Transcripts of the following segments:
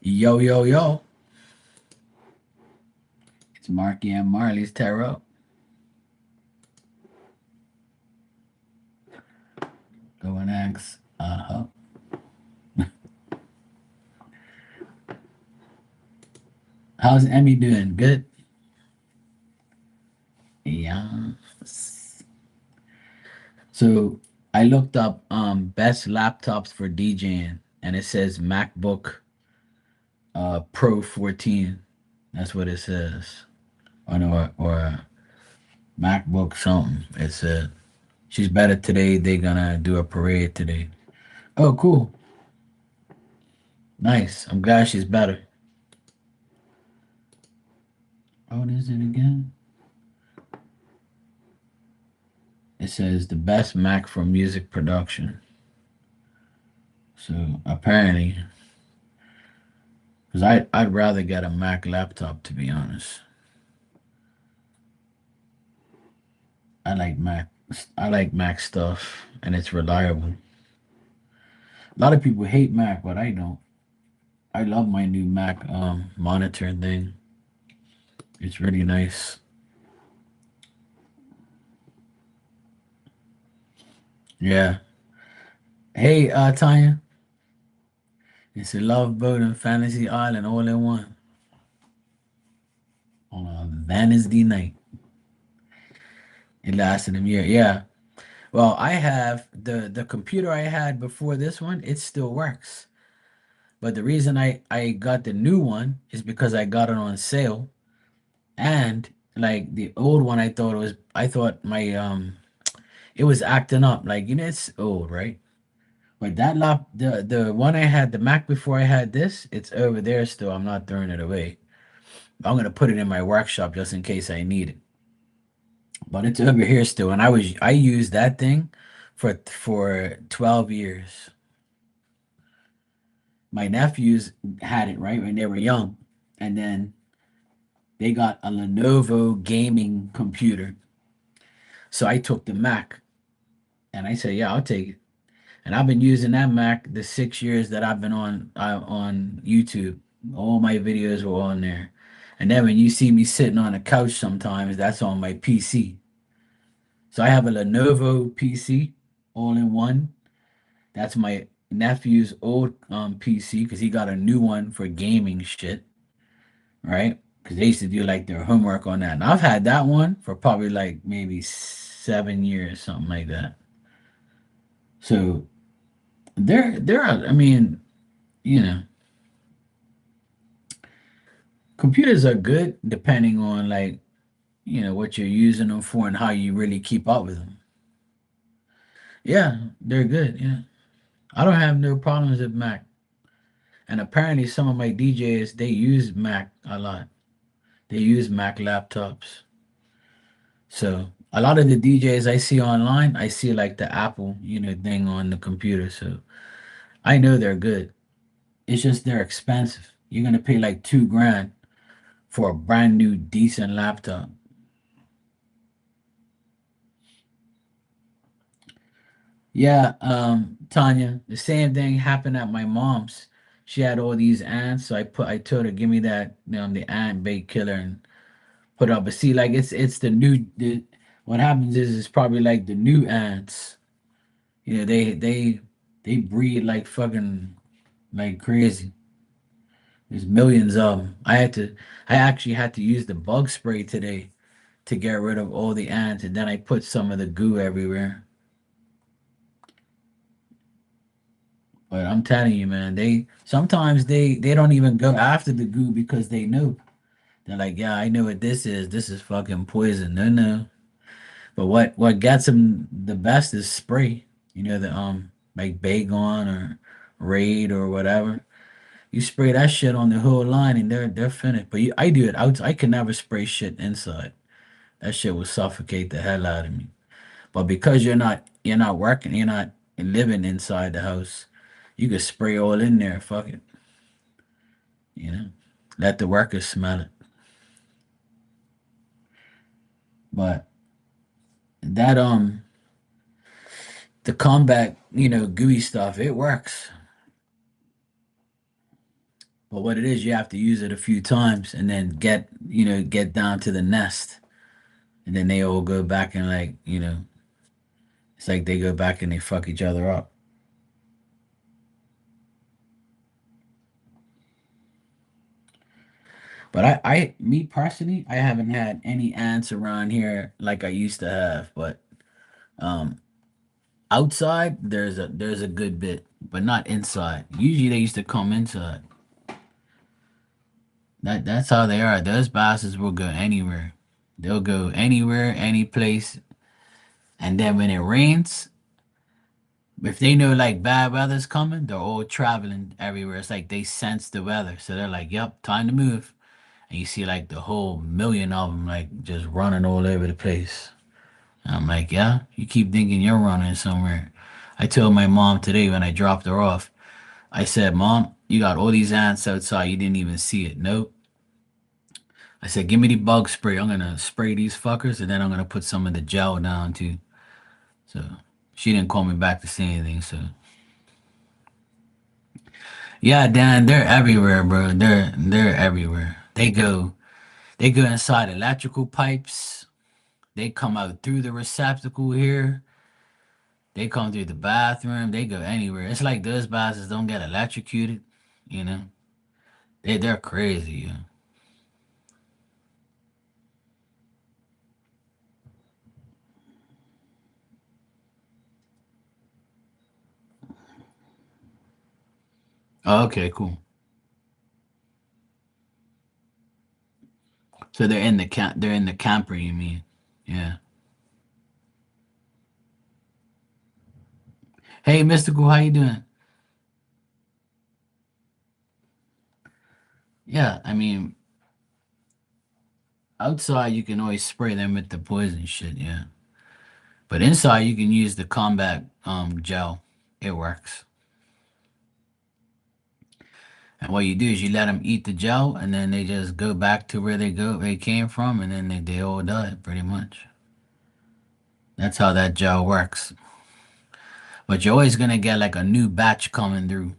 Yo, yo, yo. It's Marky and Marley's Tarot. Go and ask. Uh-huh. How's Emmy doing? Good? Yes. So I looked up best laptops for DJing and it says MacBook Pro 14. That's what it says. Or MacBook something. It said. She's better today. They're gonna do a parade today. Oh, cool. Nice. I'm glad she's better. Oh, what is it again? It says the best Mac for music production. So apparently, because I'd rather get a Mac laptop to be honest. I like Mac. I like Mac stuff, and it's reliable. A lot of people hate Mac, but I don't. I love my new Mac monitor thing. It's really nice. Yeah. Hey, Tanya. It's a Love Boat and Fantasy Island all in one on a Wednesday night. It lasted a year. Yeah. Well, I have the computer I had before this one. It still works. But the reason I got the new one is because I got it on sale, and like the old one, I thought my it was acting up. Like it's old, right? But the one I had, the Mac before I had this, it's over there still. I'm not throwing it away. I'm gonna put it in my workshop just in case I need it. But it's over here still, and I used that thing for 12 years. My nephews had it right when they were young, and then they got a Lenovo gaming computer. So I took the Mac and I said, "Yeah, I'll take it." And I've been using that Mac the 6 years that I've been on YouTube. All my videos were on there. And then when you see me sitting on a couch sometimes, that's on my PC. So I have a Lenovo PC all in one. That's my nephew's old PC because he got a new one for gaming shit, right? Because they used to do like their homework on that. And I've had that one for probably like maybe 7 years, something like that. So there are, I mean, you know, computers are good depending on like, what you're using them for and how you really keep up with them. Yeah, they're good. Yeah. I don't have no problems with Mac. And apparently some of my DJs, they use Mac a lot. They use Mac laptops. So a lot of the DJs I see online, I see like the Apple, thing on the computer. So I know they're good. It's just they're expensive. You're gonna pay like 2 grand for a brand new decent laptop. Yeah, Tanya, the same thing happened at my mom's. She had all these ants, so I told her, give me that, the ant bait killer and put up. But see, like it's the what happens is it's probably like the new ants. They breed like fucking like crazy. There's millions of them. I actually had to use the bug spray today to get rid of all the ants, and then I put some of the goo everywhere. But I'm telling you, man, they sometimes they don't even go after the goo because they know. They're like, yeah, I know what this is. This is fucking poison. No, no. But what gets them the best is spray. The like Baygon or Raid or whatever. You spray that shit on the whole line and they're finished. But I do it out. I can never spray shit inside. That shit will suffocate the hell out of me. But because you're not working, you're not living inside the house, you can spray all in there. Fuck it. You know, let the workers smell it. But that the combat, gooey stuff, it works. But what it is, you have to use it a few times and then get down to the nest. And then they all go back and it's like they go back and they fuck each other up. But me personally, I haven't had any ants around here like I used to have. But um, outside, there's a good bit, but not inside. Usually, they used to come inside. That's how they are. Those bastards will go anywhere. They'll go anywhere, any place. And then when it rains, if they know like bad weather's coming, they're all traveling everywhere. It's like they sense the weather, so they're like, "Yep, time to move." And you see like the whole million of them like just running all over the place. And I'm like, yeah, you keep thinking you're running somewhere. I told my mom today when I dropped her off, I said, Mom, you got all these ants outside. You didn't even see it. Nope. I said, give me the bug spray. I'm going to spray these fuckers and then I'm going to put some of the gel down too. So she didn't call me back to say anything. So yeah, Dan, they're everywhere, bro. They're everywhere. They go inside electrical pipes. They come out through the receptacle here. They come through the bathroom. They go anywhere. It's like those bastards don't get electrocuted. You know, they're crazy. Yeah. Oh, okay, cool. So they're in the camp. They're in the camper. You mean? Yeah. Hey, Mystical, how you doing? Yeah, I mean, outside you can always spray them with the poison shit. Yeah, but inside you can use the combat gel. It works. And what you do is you let them eat the gel, and then they just go back to where they came from, and then they all die pretty much. That's how that gel works. But you're always gonna get like a new batch coming through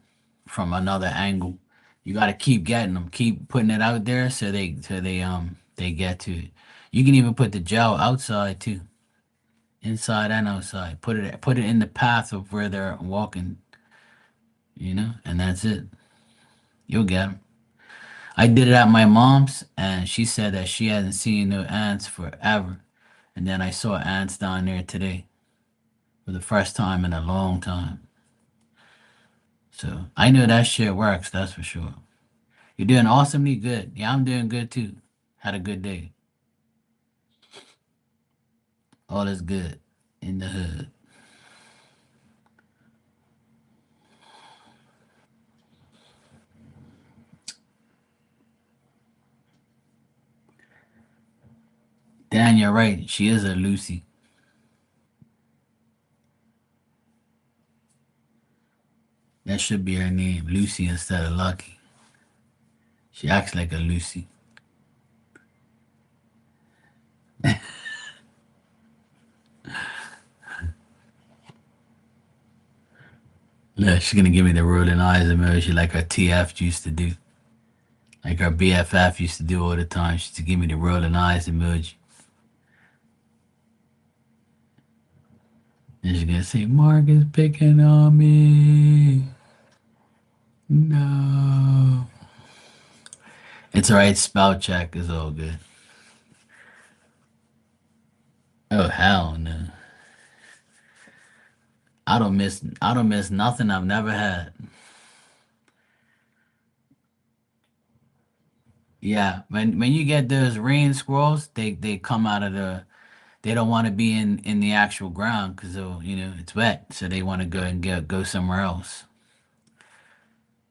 from another angle. You gotta keep getting them, keep putting it out there so they get to it. You can even put the gel outside too, inside and outside. Put it in the path of where they're walking, and that's it. You'll get them. I did it at my mom's, and she said that she hasn't seen no ants forever. And then I saw ants down there today for the first time in a long time. So I know that shit works, that's for sure. You're doing awesomely good. Yeah, I'm doing good too. Had a good day. All is good in the hood. Dan, you're right. She is a Lucy. That should be her name, Lucy instead of Lucky. She acts like a Lucy. Look, she's gonna give me the rolling eyes emoji like her TF used to do. Like her BFF used to do all the time. She used to give me the rolling eyes emoji. And she's gonna say, Mark is picking on me. No. It's alright, spell check is all good. Oh hell no. I don't miss nothing I've never had. Yeah, when you get those rain squirrels, they come out of they don't want to be in the actual ground because it's wet, so they want to go and go somewhere else.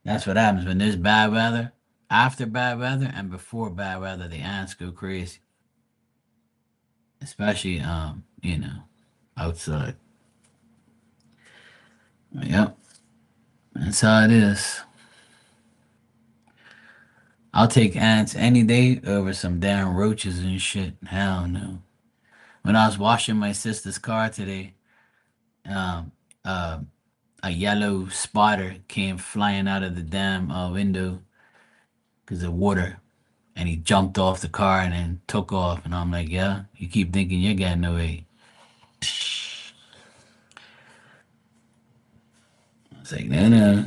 That's what happens when there's bad weather. After bad weather and before bad weather, the ants go crazy, especially outside. Yep, that's how it is. I'll take ants any day over some damn roaches and shit. Hell no. When I was washing my sister's car today, um, uh, a yellow spotter came flying out of the damn window, because of water. And he jumped off the car and then took off. And I'm like, yeah, you keep thinking you're getting away. I was like, no, no.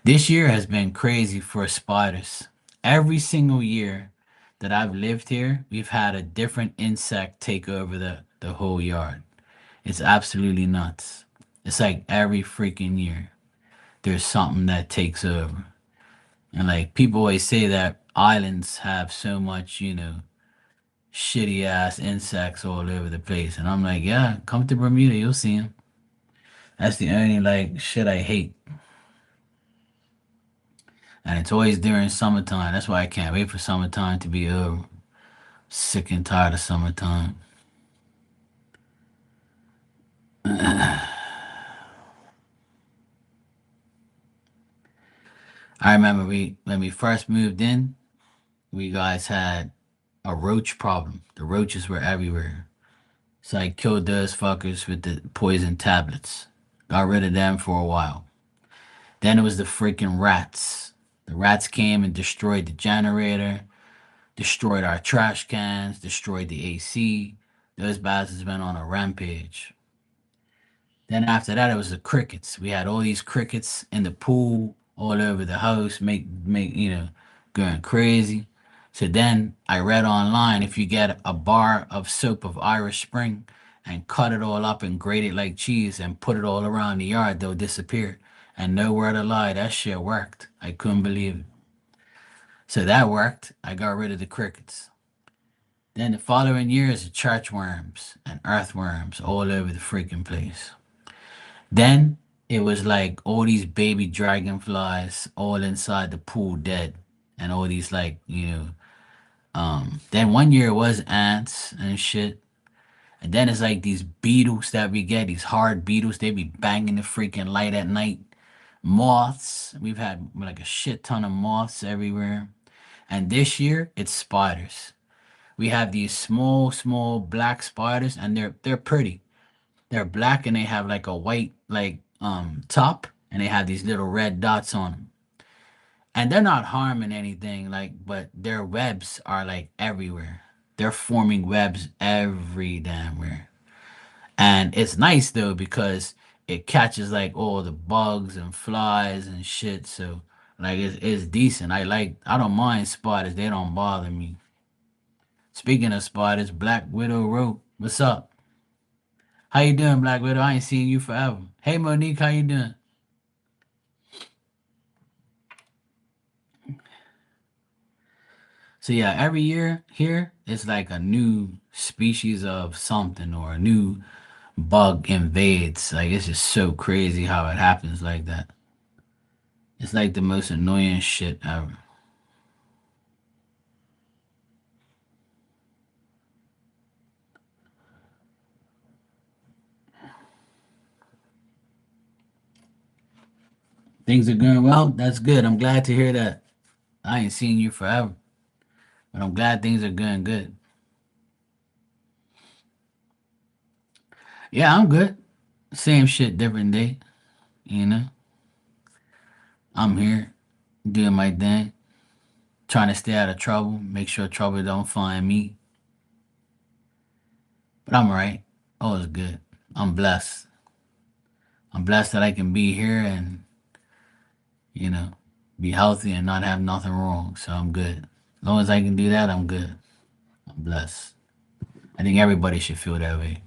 This year has been crazy for spiders. Every single year that I've lived here, we've had a different insect take over the whole yard. It's absolutely nuts. It's like every freaking year there's something that takes over. And like people always say that islands have so much, shitty ass insects all over the place. And I'm like, yeah, come to Bermuda, you'll see them. That's the only like shit I hate. And it's always during summertime. That's why I can't wait for summertime to be over. Sick and tired of summertime. I remember when we first moved in, we guys had a roach problem. The roaches were everywhere. So I killed those fuckers with the poison tablets. Got rid of them for a while. Then it was the freaking rats. The rats came and destroyed the generator, destroyed our trash cans, destroyed the AC. Those bastards went on a rampage. Then after that, it was the crickets. We had all these crickets in the pool, all over the house, going crazy. So then I read online if you get a bar of soap of Irish Spring and cut it all up and grate it like cheese and put it all around the yard, they'll disappear. And nowhere to lie, that shit worked. I couldn't believe it. So that worked. I got rid of the crickets. Then the following years, the churchworms and earthworms all over the freaking place. Then it was like all these baby dragonflies all inside the pool dead. And all these then one year it was ants and shit. And then it's like these beetles that we get, these hard beetles, they be banging the freaking light at night. Moths. We've had like a shit ton of moths everywhere. And this year it's spiders. We have these small, small black spiders and they're pretty. They're black and they have like a white top and they have these little red dots on them. And they're not harming anything but their webs are like everywhere. They're forming webs every damn where. And it's nice though because it catches like all the bugs and flies and shit. So like it's decent. I don't mind spiders. They don't bother me. Speaking of spiders, Black Widow wrote, "What's up? How you doing, Black Widow? I ain't seen you forever. Hey Monique, how you doing?" So yeah, every year here it's like a new species of something or a new bug invades. Like it's just so crazy how it happens like that. It's like the most annoying shit ever. Things are going well. That's good. I'm glad to hear that. I ain't seen you forever, but I'm glad things are going good. Yeah, I'm good. Same shit, different day. You know, I'm here doing my thing, trying to stay out of trouble, make sure trouble don't find me. But I'm alright. All is good. I'm blessed. I'm blessed that I can be here and, you know, be healthy and not have nothing wrong. So I'm good. As long as I can do that, I'm good. I'm blessed. I think everybody should feel that way.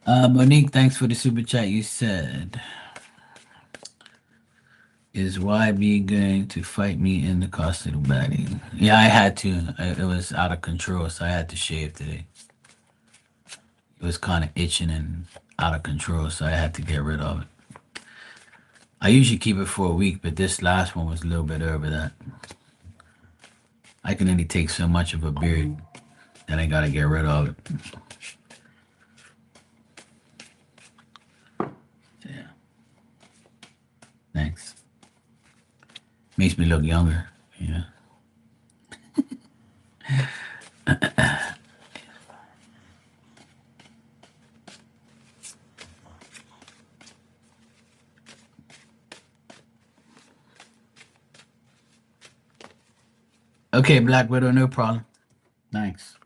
Monique, thanks for the super chat. You said, "Is YB going to fight me in the costume battle?" Yeah, I had to. It was out of control, so I had to shave today. It was kind of itching and out of control, so I had to get rid of it. I usually keep it for a week, but this last one was a little bit over that. I can only take so much of a beard, then I gotta get rid of it. So, yeah, thanks. Makes me look younger. Yeah. Okay, Black Widow, no problem. Thanks.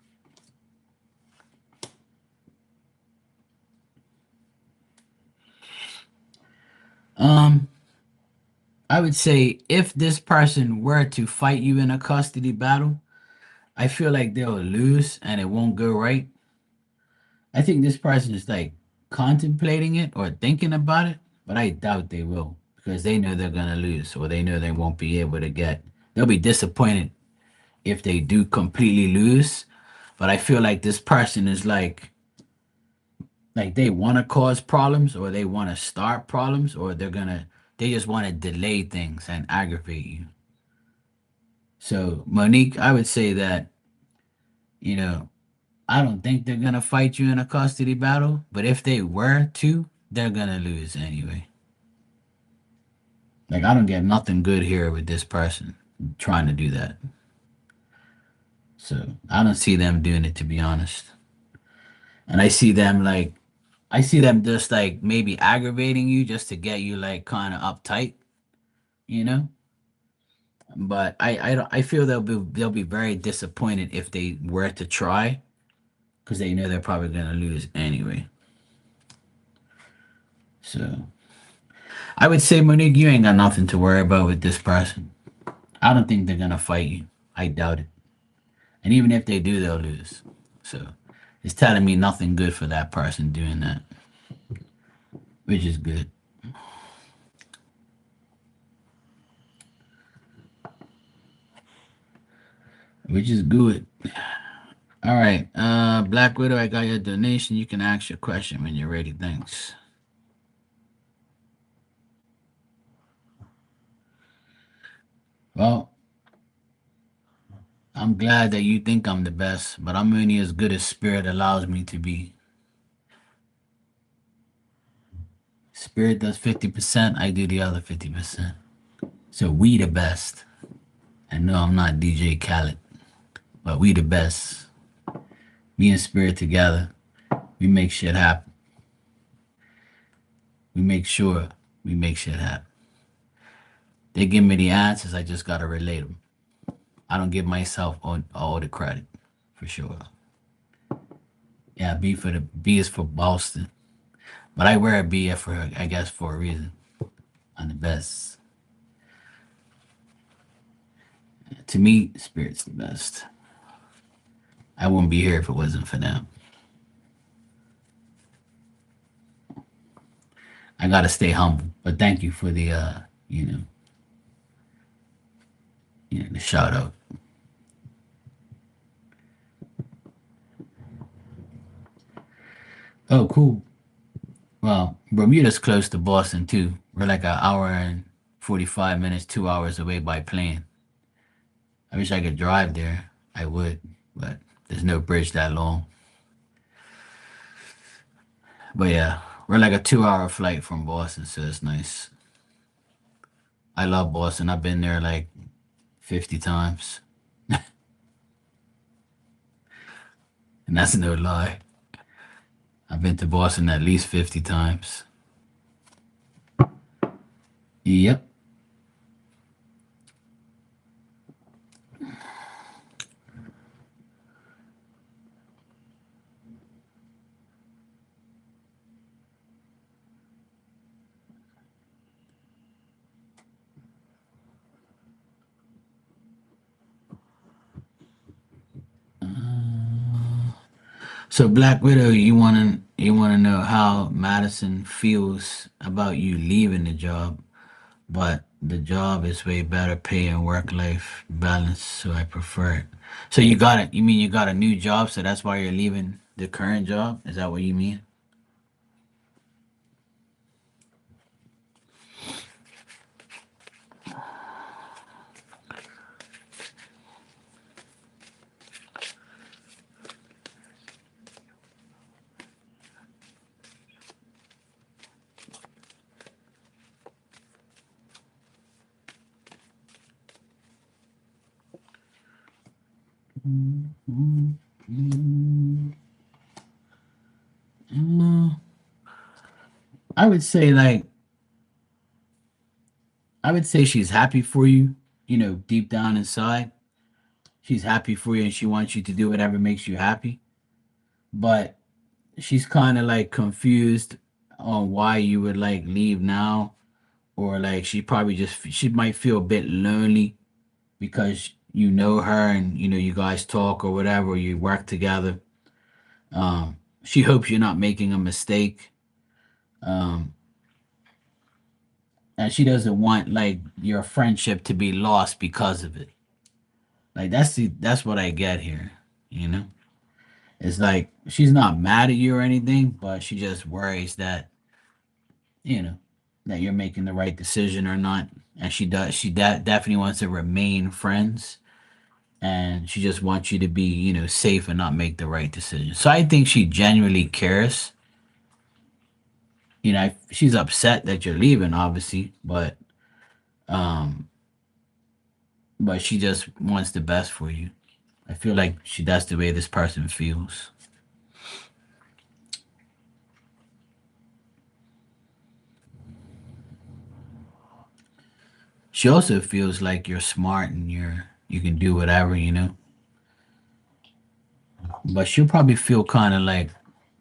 Um, I would say if this person were to fight you in a custody battle, I feel like they'll lose and it won't go right. I think this person is like contemplating it or thinking about it, but I doubt they will because they know they're gonna lose or they know they won't be able to get. They'll be disappointed if they do completely lose. But I feel like this person is like they want to cause problems or they want to start problems or they just want to delay things and aggravate you. So Monique, I would say that, you know, I don't think they're gonna fight you in a custody battle, but if they were to, they're gonna lose anyway. Like I don't get nothing good here with this person trying to do that. So I don't see them doing it, to be honest. And I see them just like maybe aggravating you just to get you like kind of uptight, you know. But I feel they'll be very disappointed if they were to try because they know they're probably gonna lose anyway. So I would say, Monique, you ain't got nothing to worry about with this person. I don't think they're gonna fight you. I doubt it. And even if they do, they'll lose. So it's telling me nothing good for that person doing that, which is good. Which is good. All right. Black Widow, I got your donation. You can ask your question when you're ready. Thanks. Well, I'm glad that you think I'm the best, but I'm only as good as spirit allows me to be. Spirit does 50%, I do the other 50%. So we the best. And no, I'm not DJ Khaled, but we the best. Me and Spirit together, we make shit happen. We make sure we make shit happen. They give me the answers, I just gotta relate them. I don't give myself all the credit, for sure. Yeah, B is for Boston, but I wear a B for I guess for a reason. I'm the best. To me, Spirit's the best. I wouldn't be here if it wasn't for them. I gotta stay humble, but thank you for the the shout out. Oh, cool. Well, Bermuda's close to Boston too. We're like an hour and 45 minutes, 2 hours away by plane. I wish I could drive there. I would, but there's no bridge that long. But yeah, we're like a 2 hour flight from Boston, so it's nice. I love Boston. I've been there like 50 times, and that's no lie. I've been to Boston at least 50 times. Yep. So Black Widow, you wanna know how Madison feels about you leaving the job, but the job is way better pay and work life balance, so I prefer it. So you got it. You mean you got a new job, so that's why you're leaving the current job? Is that what you mean? Mm, mm, mm. I would say I would say she's happy for you, deep down inside. she's happy for you and she wants you to do whatever makes you happy. But she's kind of like confused on why you would like leave now, or like she probably just she might feel a bit lonely because you know her and you know you guys talk or whatever, or you work together. She hopes you're not making a mistake. Um, and she doesn't want like your friendship to be lost because of it. Like that's what I get here, you know? It's like she's not mad at you or anything, but she just worries that, you know, that you're making the right decision or not. And definitely wants to remain friends, and she just wants you to be, you know, safe and not make the right decision. So I think she genuinely cares. You know, she's upset that you're leaving, obviously, um, but she just wants the best for you. I feel like that's the way this person feels. She also feels like you're smart and you can do whatever, you know. But she'll probably feel kind of like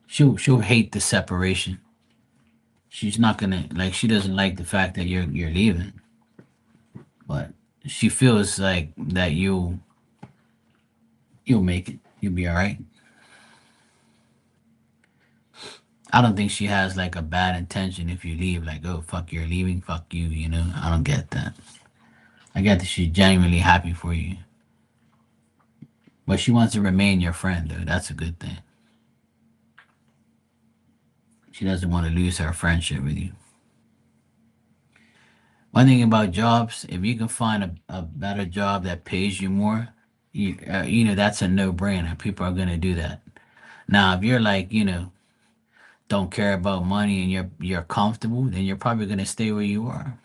she'll hate the separation. She's not gonna like she doesn't like the fact that you're leaving, but she feels like that you'll make it. You'll be all right. I don't think she has like a bad intention if you leave. Like, oh fuck, you're leaving. Fuck you. You know, I don't get that. I get that she's genuinely happy for you, but she wants to remain your friend, though. That's a good thing. She doesn't want to lose her friendship with you. One thing about jobs, if you can find a better job that pays you more, you know that's a no brainer. People are gonna do that. Now, if you're like don't care about money and you're comfortable, then you're probably gonna stay where you are.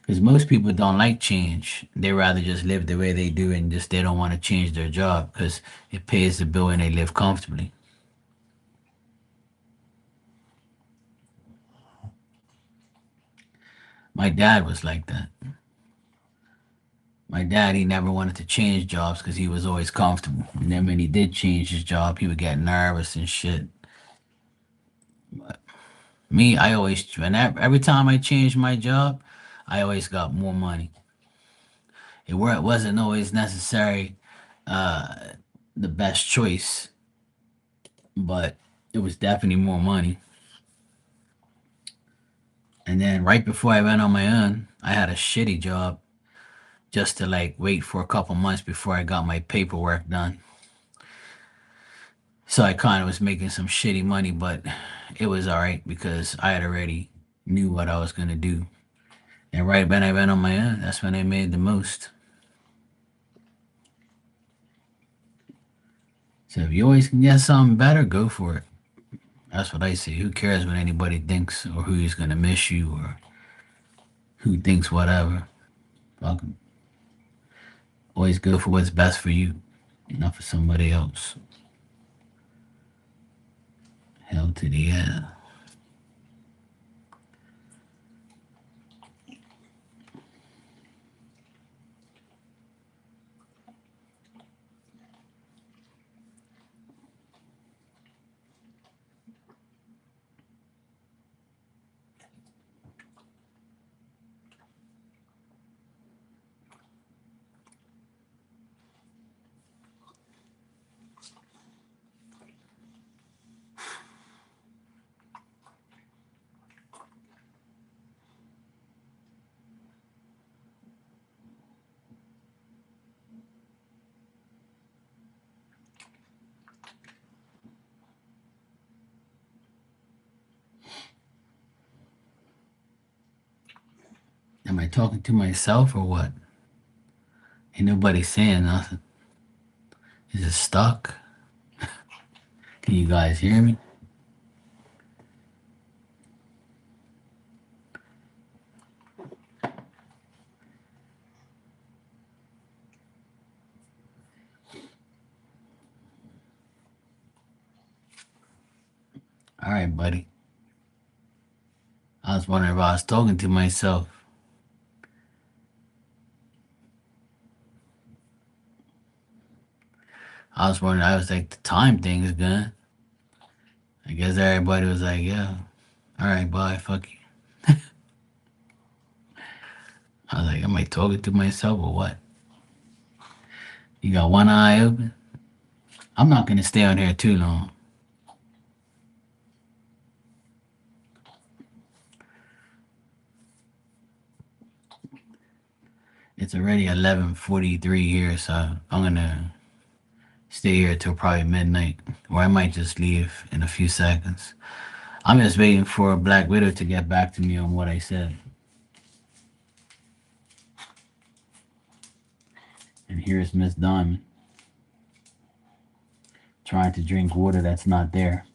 Because most people don't like change. They rather just live the way they do and just they don't want to change their job because it pays the bill and they live comfortably. My dad was like that. My dad, he never wanted to change jobs because he was always comfortable. And then when he did change his job, he would get nervous and shit. Me, I always, every time I changed my job, I always got more money. It wasn't always necessary uh, the best choice, but it was definitely more money. And then right before I went on my own, I had a shitty job just to like wait for a couple months before I got my paperwork done. So I kind of was making some shitty money, but it was all right because I had already knew what I was gonna do. And right when I went on my own, that's when I made the most. So if you always can get something better, go for it. That's what I say. Who cares what anybody thinks or who's gonna miss you or who thinks whatever? Fuck 'em. Always go for what's best for you, not for somebody else. Hell to the yeah. Am I talking to myself or what? Ain't nobody saying nothing. Is it stuck? Can you guys hear me? All right, buddy. I was wondering if I was talking to myself. I was wondering, I was like, the time thing is good. I guess everybody was like, yeah, all right, bye, fuck you. I was like, am I talking to myself or what? You got one eye open? I'm not gonna stay on here too long. It's already 11:43 here, so I'm gonna stay here till probably midnight, or I might just leave in a few seconds. I'm just waiting for Black Widow to get back to me on what I said. And here's Miss Diamond trying to drink water that's not there.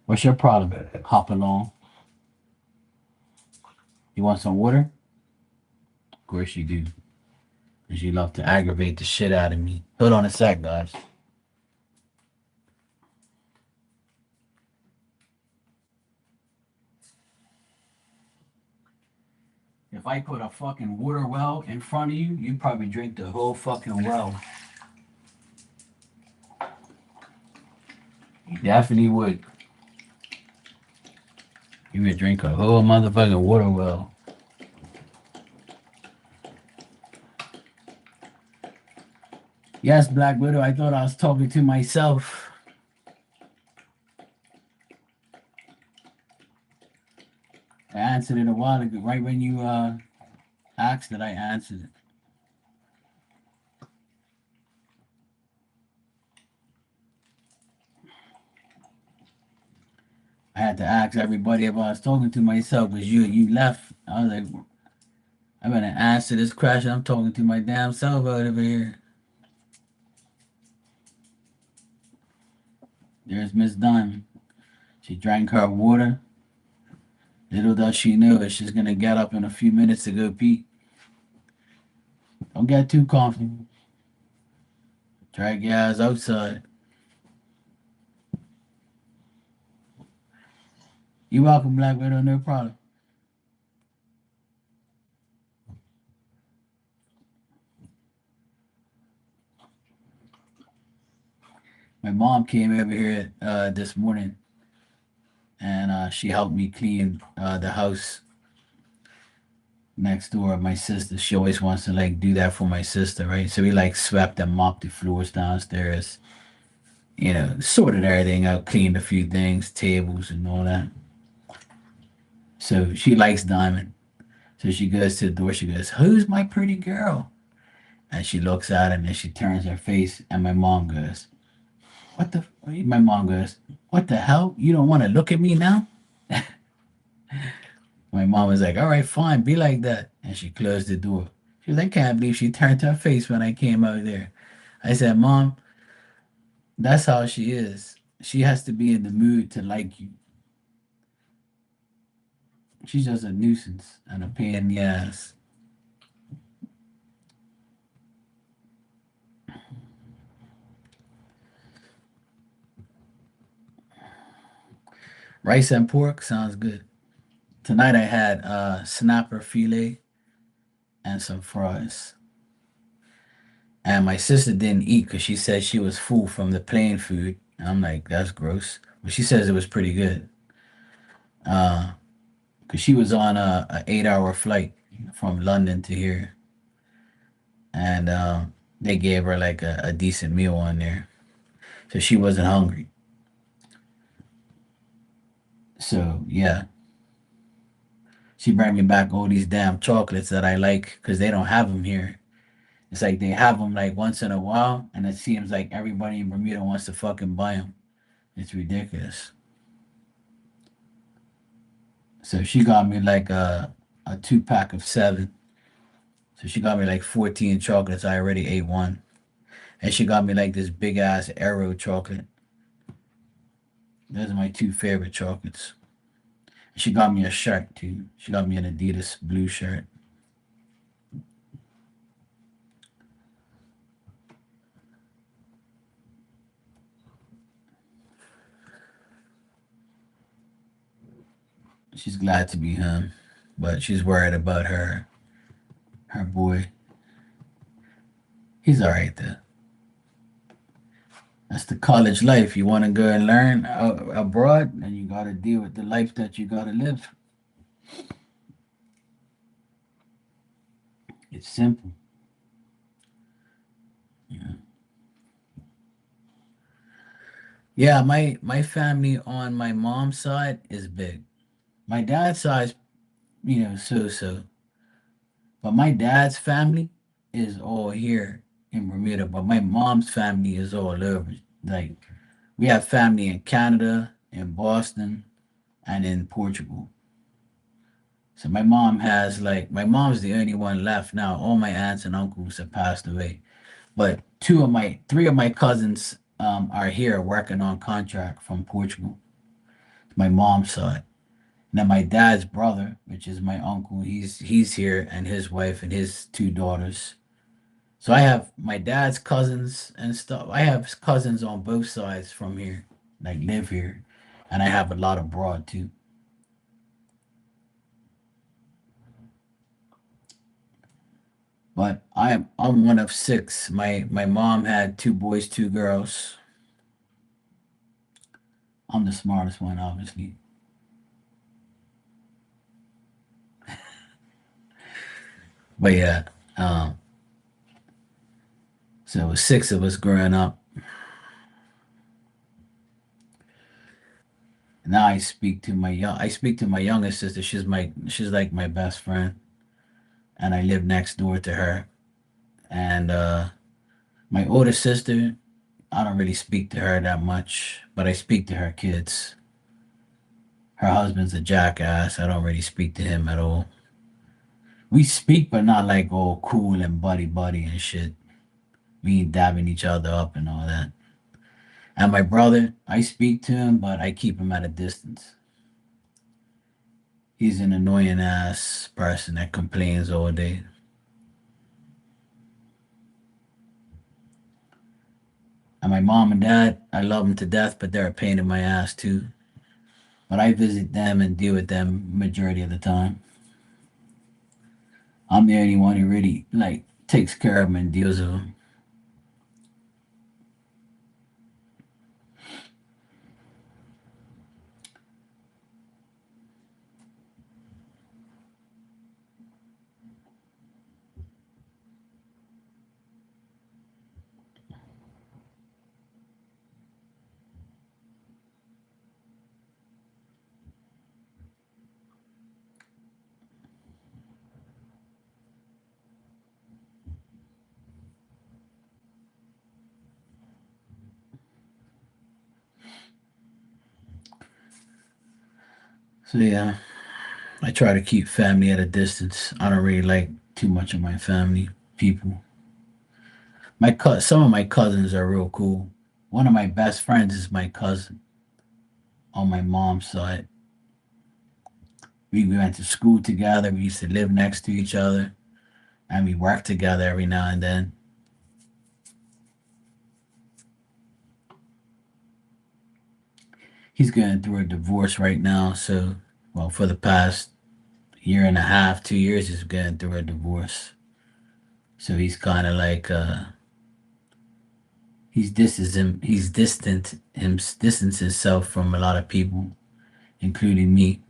What's your problem? Hop along. You want some water? Of course you do. Because you love to aggravate the shit out of me. Hold on a sec, guys. If I put a fucking water well in front of you, you'd probably drink the whole fucking well. You definitely would. You would drink a whole motherfucking water well. Yes, Black Widow, I thought I was talking to myself. I answered it a while ago. Right when you asked it, I answered it. I had to ask everybody if I was talking to myself because you left. I was like, I'm gonna answer this question. I'm talking to my damn self out over here. There's Miss Diamond. She drank her water. Little does she know that she's gonna get up in a few minutes to go pee. Don't get too comfortable. Drag your ass outside. You welcome, Black Widow, no problem. My mom came over here this morning and she helped me clean the house next door. My sister, she always wants to like do that for my sister, right? So we like swept and mopped the floors downstairs, sorted everything out, cleaned a few things, tables and all that. So she likes Diamond. So she goes to the door. She goes, "Who's my pretty girl?" And she looks at it and then she turns her face. And my mom goes, "What the?" My mom goes, "What the hell? You don't want to look at me now?" My mom was like, "All right, fine, be like that." And she closed the door. She was like, "I can't believe she turned her face when I came out there." I said, "Mom, that's how she is. She has to be in the mood to like you. She's just a nuisance and a pain in the ass." Rice and pork sounds good. Tonight I had snapper filet and some fries. And my sister didn't eat because she said she was full from the plain food. And I'm like, that's gross. But she says it was pretty good. Because she was on a 8-hour flight from London to here. And they gave her like a decent meal on there. So she wasn't hungry. So yeah, she brought me back all these damn chocolates that I like because they don't have them here. It's like they have them like once in a while, and it seems like everybody in Bermuda wants to fucking buy them. It's ridiculous. So she got me like a 2 pack of 7. So she got me like 14 chocolates. I already ate one. And she got me like this big ass Aero chocolate. Those are my two favorite chocolates. She got me a shirt too. She got me an Adidas blue shirt. She's glad to be home, but she's worried about her boy. He's all right though. That's the college life. You want to go and learn abroad, and you got to deal with the life that you got to live. It's simple. Yeah. Yeah, my family on my mom's side is big. My dad's side, so. But my dad's family is all here in Bermuda, but my mom's family is all over. Like we have family in Canada, in Boston, and in Portugal. So my mom's the only one left now. All my aunts and uncles have passed away. But three of my cousins are here working on contract from Portugal. My mom's side. Now my dad's brother, which is my uncle, he's here and his wife and his two daughters. So I have my dad's cousins and stuff. I have cousins on both sides from here, like live here, and I have a lot abroad too. But I'm one of six. My mom had two boys, two girls. I'm the smartest one, obviously. But yeah, um, so it was six of us growing up. Now I speak to my youngest sister. She's like my best friend, and I live next door to her. And my older sister, I don't really speak to her that much, but I speak to her kids. Her husband's a jackass. I don't really speak to him at all. We speak, but not like all cool and buddy buddy and shit. We ain't dabbing each other up and all that. And my brother, I speak to him, but I keep him at a distance. He's an annoying ass person that complains all day. And my mom and dad, I love them to death, but they're a pain in my ass too. But I visit them and deal with them majority of the time. I'm the only one who really like takes care of them and deals with them. So yeah, I try to keep family at a distance. I don't really like too much of my family people. Some of my cousins are real cool. One of my best friends is my cousin on my mom's side. We went to school together. We used to live next to each other, and we work together every now and then. He's going through a divorce right now, so well for the past year and a half, 2 years, he's going through a divorce. So he's kind of like he's distanced himself from a lot of people, including me.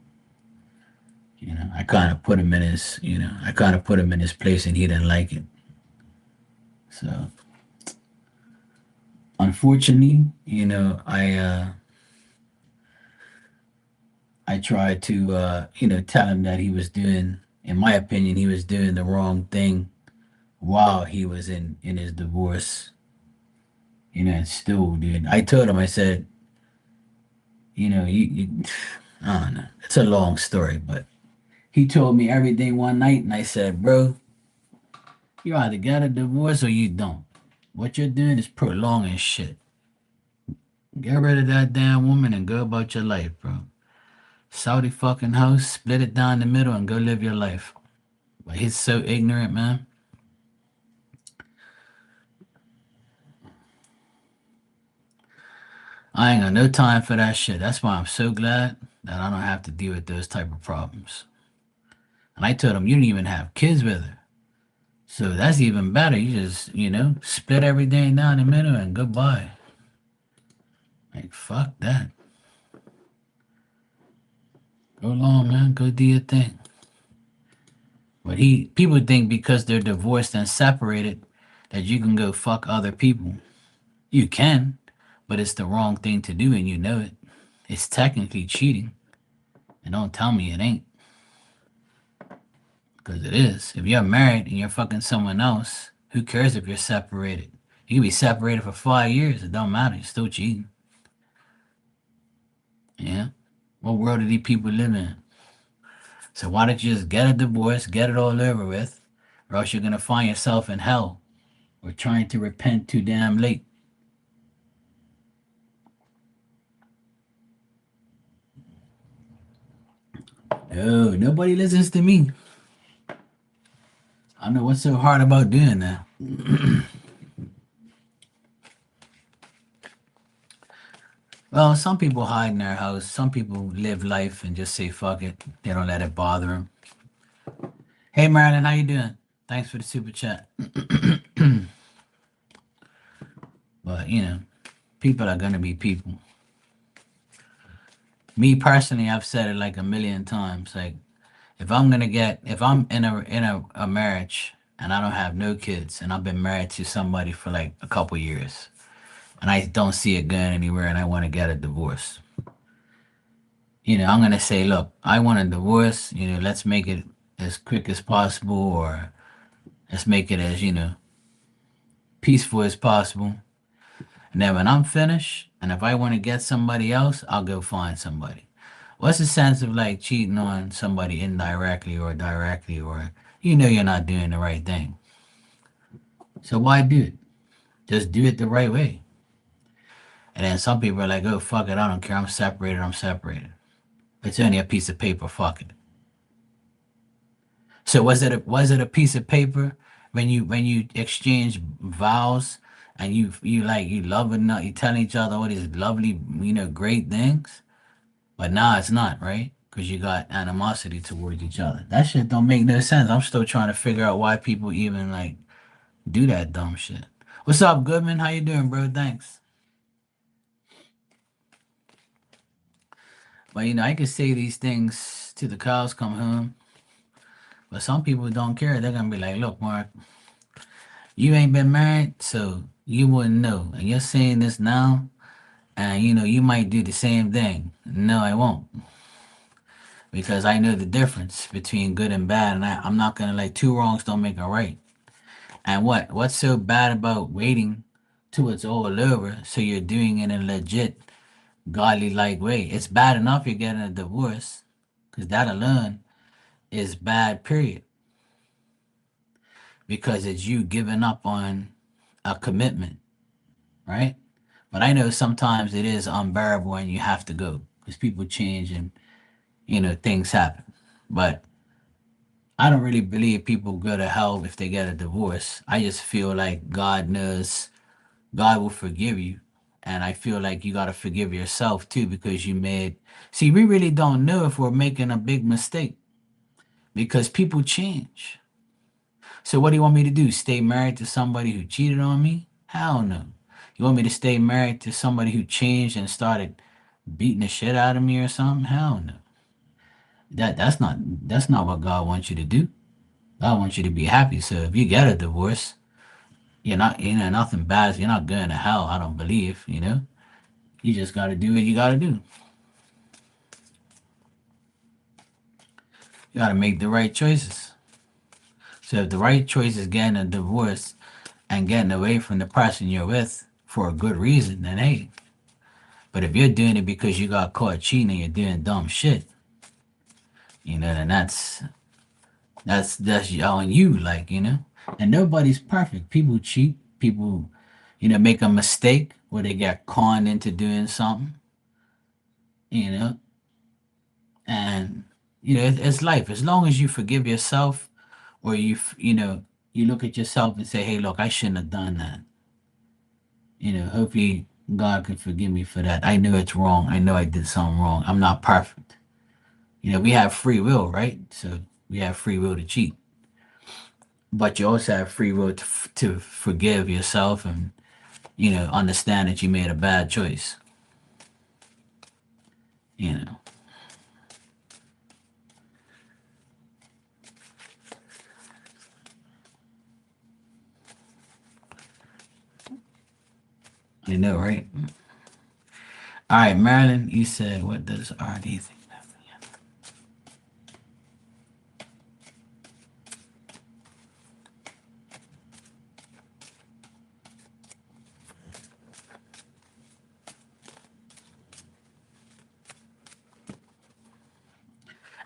I kind of put him in his place, and he didn't like it. So unfortunately, I tried to tell him that he was doing, in my opinion, he was doing the wrong thing while he was in his divorce. And still, dude, I told him, I said, you I don't know. It's a long story, but he told me everything one night, and I said, bro, you either get a divorce or you don't. What you're doing is prolonging shit. Get rid of that damn woman and go about your life, bro. Saudi fucking house, split it down the middle and go live your life. But he's so ignorant, man. I ain't got no time for that shit. That's why I'm so glad that I don't have to deal with those type of problems. And I told him you didn't even have kids with her. So that's even better. You just, split everything down the middle and goodbye. Like, fuck that. Go along, man. Go do your thing. But people think because they're divorced and separated that you can go fuck other people. You can, but it's the wrong thing to do and you know it. It's technically cheating. And don't tell me it ain't. Because it is. If you're married and you're fucking someone else, who cares if you're separated? You can be separated for 5 years. It don't matter. You're still cheating. Yeah. What world do these people live in? So why don't you just get a divorce, get it all over with, or else you're gonna find yourself in hell or trying to repent too damn late. No, nobody listens to me. I don't know what's so hard about doing that. Well, some people hide in their house. Some people live life and just say fuck it. They don't let it bother them. Hey, Marilyn, how you doing? Thanks for the super chat. But people are gonna be people. Me personally, I've said it like a million times. Like, if I'm in a marriage and I don't have no kids and I've been married to somebody for like a couple years and I don't see it going anywhere and I want to get a divorce, I'm gonna say, look, I want a divorce. Let's make it as quick as possible, or let's make it as peaceful as possible. And then when I'm finished, and if I want to get somebody else, I'll go find somebody. What's the sense of like cheating on somebody indirectly or directly, or you're not doing the right thing? So why do it? Just do it the right way. And then some people are like, oh, fuck it, I don't care. I'm separated. I'm separated. It's only a piece of paper. Fuck it. So was it a piece of paper when you exchange vows and you love enough, you telling each other all these lovely, great things? But now it's not, right? Because you got animosity towards each other. That shit don't make no sense. I'm still trying to figure out why people even like do that dumb shit. What's up, Goodman? How you doing, bro? Thanks. But I can say these things till the cows come home. But some people don't care. They're gonna be like, look, Mark, you ain't been married, so you wouldn't know. And you're saying this now, and you might do the same thing. No, I won't. Because I know the difference between good and bad, and I'm not gonna like two wrongs don't make a right. And what's so bad about waiting till it's all over so you're doing it in a legit godly like way? It's bad enough you're getting a divorce, because that alone is bad, period. Because it's you giving up on a commitment, right? But I know sometimes it is unbearable and you have to go because people change and things happen. But I don't really believe people go to hell if they get a divorce. I just feel like God knows God will forgive you. And I feel like you got to forgive yourself too because you made. See, we really don't know if we're making a big mistake because people change. So, what do you want me to do? Stay married to somebody who cheated on me? Hell no. You want me to stay married to somebody who changed and started beating the shit out of me or something? Hell no. That's not what God wants you to do. God wants you to be happy. So if you get a divorce, you're not, nothing bad. You're not going to hell. I don't believe. You just got to do what you got to do. You got to make the right choices. So if the right choice is getting a divorce and getting away from the person you're with for a good reason, then hey. But if you're doing it because you got caught cheating and you're doing dumb shit, then that's on you, And nobody's perfect. People cheat. People, make a mistake where they get conned into doing something, you know, and it's life. As long as you forgive yourself, or you look at yourself and say, "Hey, look, I shouldn't have done that." Hopefully God can forgive me for that. I know it's wrong. I know I did something wrong. I'm not perfect. We have free will, right? So we have free will to cheat, but you also have free will to forgive yourself and understand that you made a bad choice. you know. I know, right? All right, Marilyn, you said, what does RD think?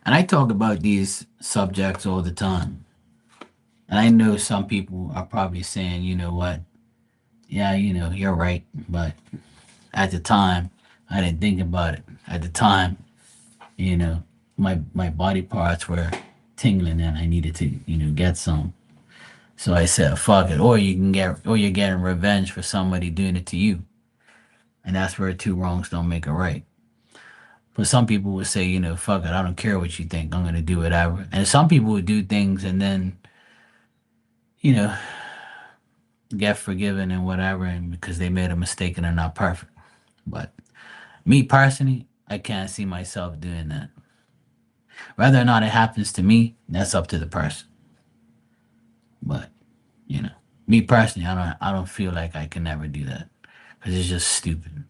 And I talk about these subjects all the time. And I know some people are probably saying, you know what? Yeah, you're right. But at the time, I didn't think about it. At the time, you know, my body parts were tingling and I needed to, get some. So I said, fuck it. Or you're getting revenge for somebody doing it to you. And that's where two wrongs don't make a right. But some people would say, fuck it, I don't care what you think. I'm gonna do whatever. And some people would do things and then, you know, get forgiven and whatever, and because they made a mistake and they're not perfect. But me personally, I can't see myself doing that. Whether or not it happens to me, that's up to the person. But you know, me personally, I don't feel like I can never do that because it's just stupid.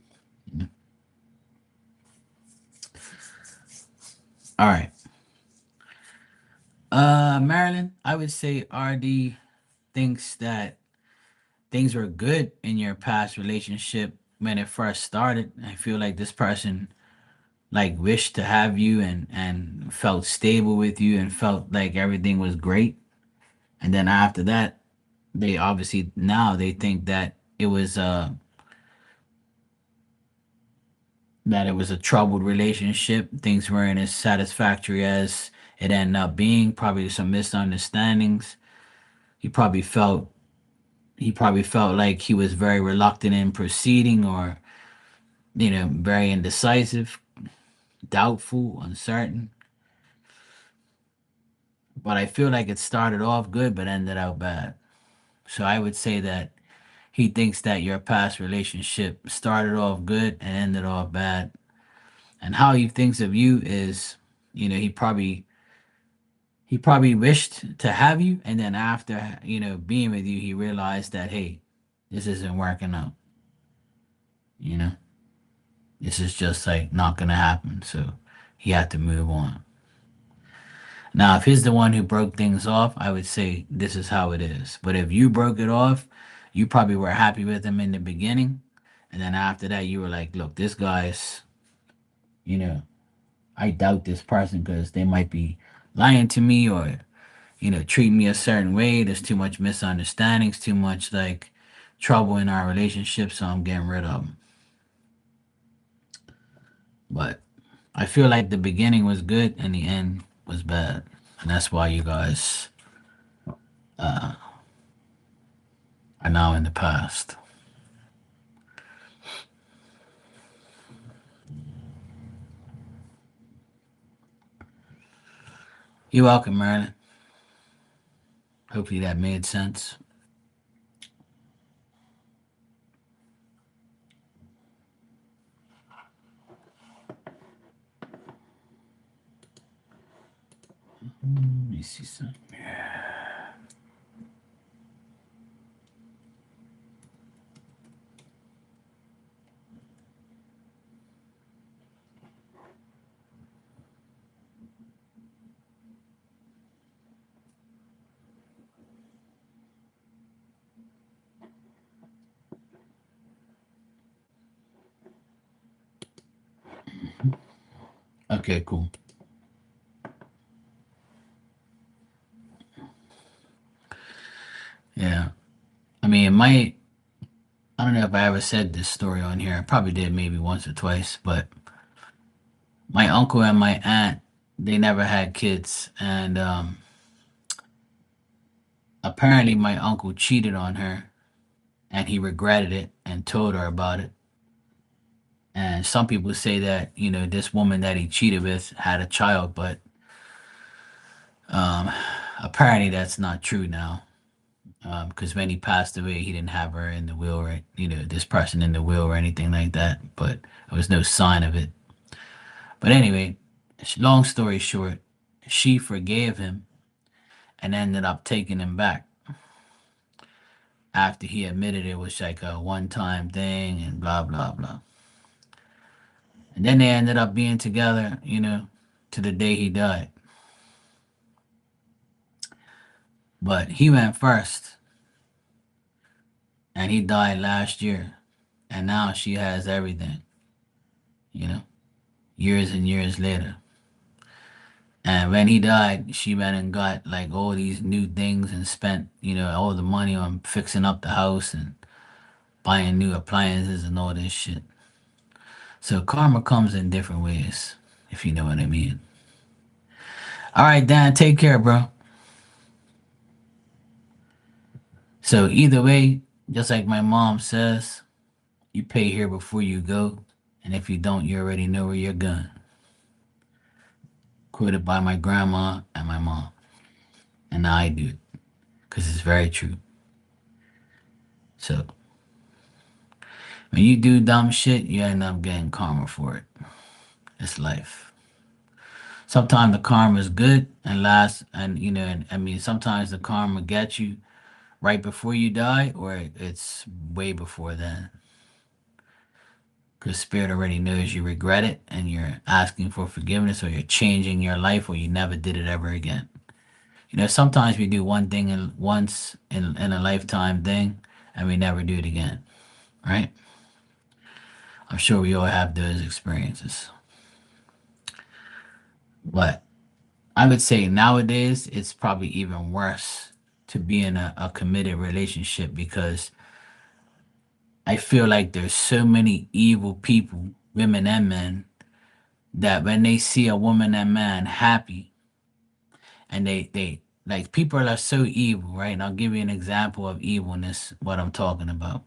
You know? All right, Marilyn, I would say RD thinks that things were good in your past relationship when it first started. I feel like this person like wished to have you and felt stable with you and felt like everything was great. And then after that, they obviously now they think that it was a troubled relationship. Things weren't as satisfactory as it ended up being. Probably some misunderstandings. He probably felt he probably felt like he was very reluctant in proceeding, or very indecisive, doubtful, uncertain. But I feel like it started off good but ended out bad. So I would say that he thinks that your past relationship started off good and ended off bad. And how he thinks of you is, he probably wished to have you, and then after being with you, he realized that, hey, this isn't working out. You know, this is just like not gonna happen. So he had to move on. Now, if he's the one who broke things off, I would say this is how it is. But if you broke it off, you probably were happy with him in the beginning. And then after that, you were like, look, this guy's, you know, I doubt this person because they might be lying to me or, treating me a certain way. There's too much misunderstandings, too much like trouble in our relationship. So I'm getting rid of them. But I feel like the beginning was good and the end was bad. And that's why you guys uh, are now in the past. You're welcome, Marilyn. Hopefully that made sense. Let me see something. Okay, cool. Yeah. I mean, I don't know if I ever said this story on here. I probably did maybe once or twice, but my uncle and my aunt, they never had kids. And apparently my uncle cheated on her and he regretted it and told her about it. And some people say that, this woman that he cheated with had a child, but um, apparently that's not true now. Because when he passed away, he didn't have her in the will, or this person in the will, or anything like that. But there was no sign of it. But anyway, long story short, she forgave him and ended up taking him back after he admitted it was like a one time thing and blah, blah, blah. And then they ended up being together, to the day he died. But he went first and he died last year. And now she has everything, you know, years and years later. And when he died, she went and got like all these new things and spent, all the money on fixing up the house and buying new appliances and all this shit. So karma comes in different ways, if you know what I mean. All right, Dan, take care, bro. So either way, just like my mom says, you pay here before you go, and if you don't, you already know where you're going. Quoted by my grandma and my mom, and now I do it because it's very true. So when you do dumb shit, you end up getting karma for it. It's life. Sometimes the karma is good and lasts, and and, I mean, sometimes the karma gets you right before you die, or it's way before then. Because spirit already knows you regret it and you're asking for forgiveness, or you're changing your life, or you never did it ever again. Sometimes we do one thing once in a lifetime thing and we never do it again, right? I'm sure we all have those experiences. But I would say nowadays it's probably even worse to be in a committed relationship, because I feel like there's so many evil people, women and men, that when they see a woman and man happy, and they like, people are so evil, right? And I'll give you an example of evilness, what I'm talking about.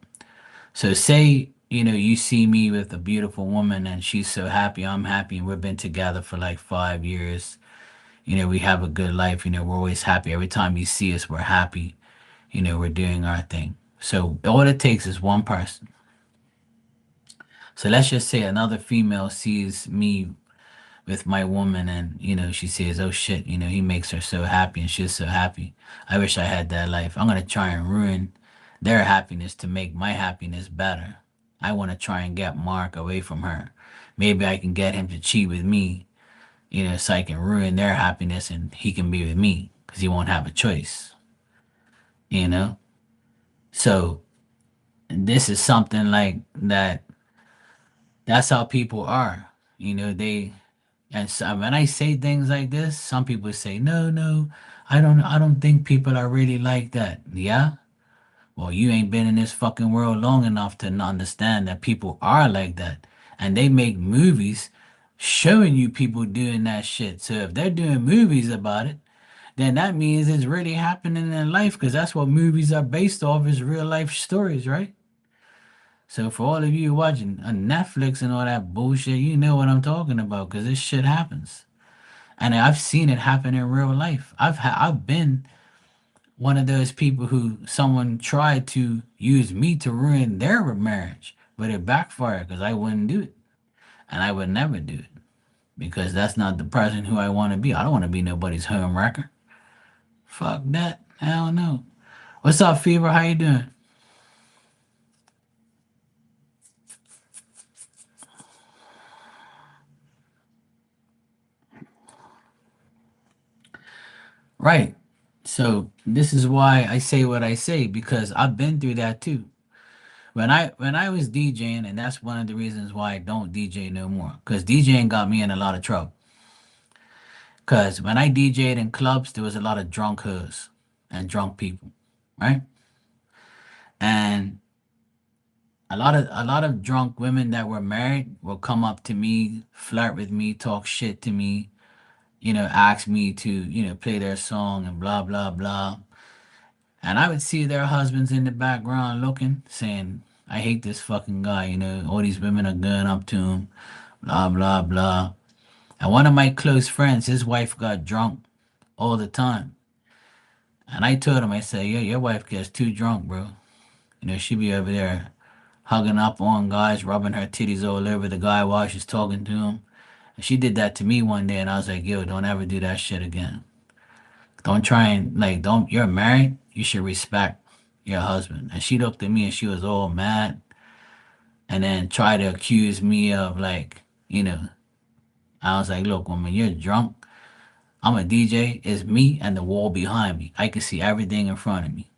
So say, you see me with a beautiful woman and she's so happy, I'm happy, and we've been together for like 5 years. We have a good life, we're always happy. Every time you see us, we're happy, we're doing our thing. So all it takes is one person. So let's just say another female sees me with my woman, and she says, oh shit, he makes her so happy and she's so happy. I wish I had that life. I'm going to try and ruin their happiness to make my happiness better. I want to try and get Mark away from her. Maybe I can get him to cheat with me, so I can ruin their happiness and he can be with me because he won't have a choice, you know? So this is something like that. That's how people are. They, and so when I say things like this, some people say, no, no, I don't think people are really like that. Yeah? Well, you ain't been in this fucking world long enough to understand that people are like that. And they make movies showing you people doing that shit. So if they're doing movies about it, then that means it's really happening in life, because that's what movies are based off, is real life stories, right? So for all of you watching on Netflix and all that bullshit, you know what I'm talking about, because this shit happens. And I've seen it happen in real life. I've been one of those people who someone tried to use me to ruin their marriage, but it backfired because I wouldn't do it, and I would never do it, because that's not the person who I want to be. I don't want to be nobody's home wrecker. Fuck that. Hell no. What's up, Fever? How you doing? Right. So this is why I say what I say, because I've been through that too. When I was DJing, and that's one of the reasons why I don't DJ no more. Because DJing got me in a lot of trouble. Because when I DJed in clubs, there was a lot of drunk hoes and drunk people, right? And a lot of drunk women that were married will come up to me, flirt with me, talk shit to me, ask me to, play their song and blah blah blah. And I would see their husbands in the background looking, saying, I hate this fucking guy, all these women are going up to him, blah blah blah. And one of my close friends, his wife got drunk all the time. And I told him, I said, yeah, your wife gets too drunk, bro. She be over there hugging up on guys, rubbing her titties all over the guy while she's talking to him. She did that to me one day, and I was like, "Yo, don't ever do that shit again. Don't try and like, don't. You're married. You should respect your husband." And she looked at me, and she was all mad, and then tried to accuse me of like, I was like, "Look, woman, you're drunk. I'm a DJ. It's me and the wall behind me. I can see everything in front of me.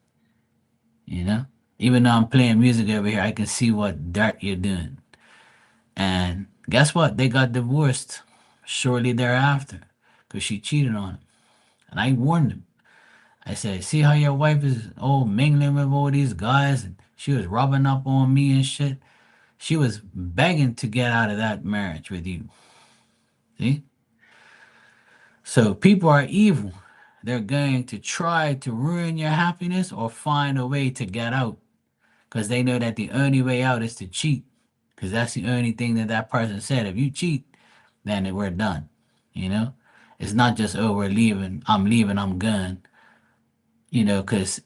You know, even though I'm playing music over here, I can see what dirt you're doing." And guess what? They got divorced shortly thereafter because she cheated on him. And I warned him. I said, "See how your wife is all mingling with all these guys?" And she was rubbing up on me and shit. She was begging to get out of that marriage with you. See? So people are evil. They're going to try to ruin your happiness or find a way to get out because they know that the only way out is to cheat because that's the only thing that that person said. If you cheat, then we're done. You know, it's not just, oh, we're leaving, I'm gone. Because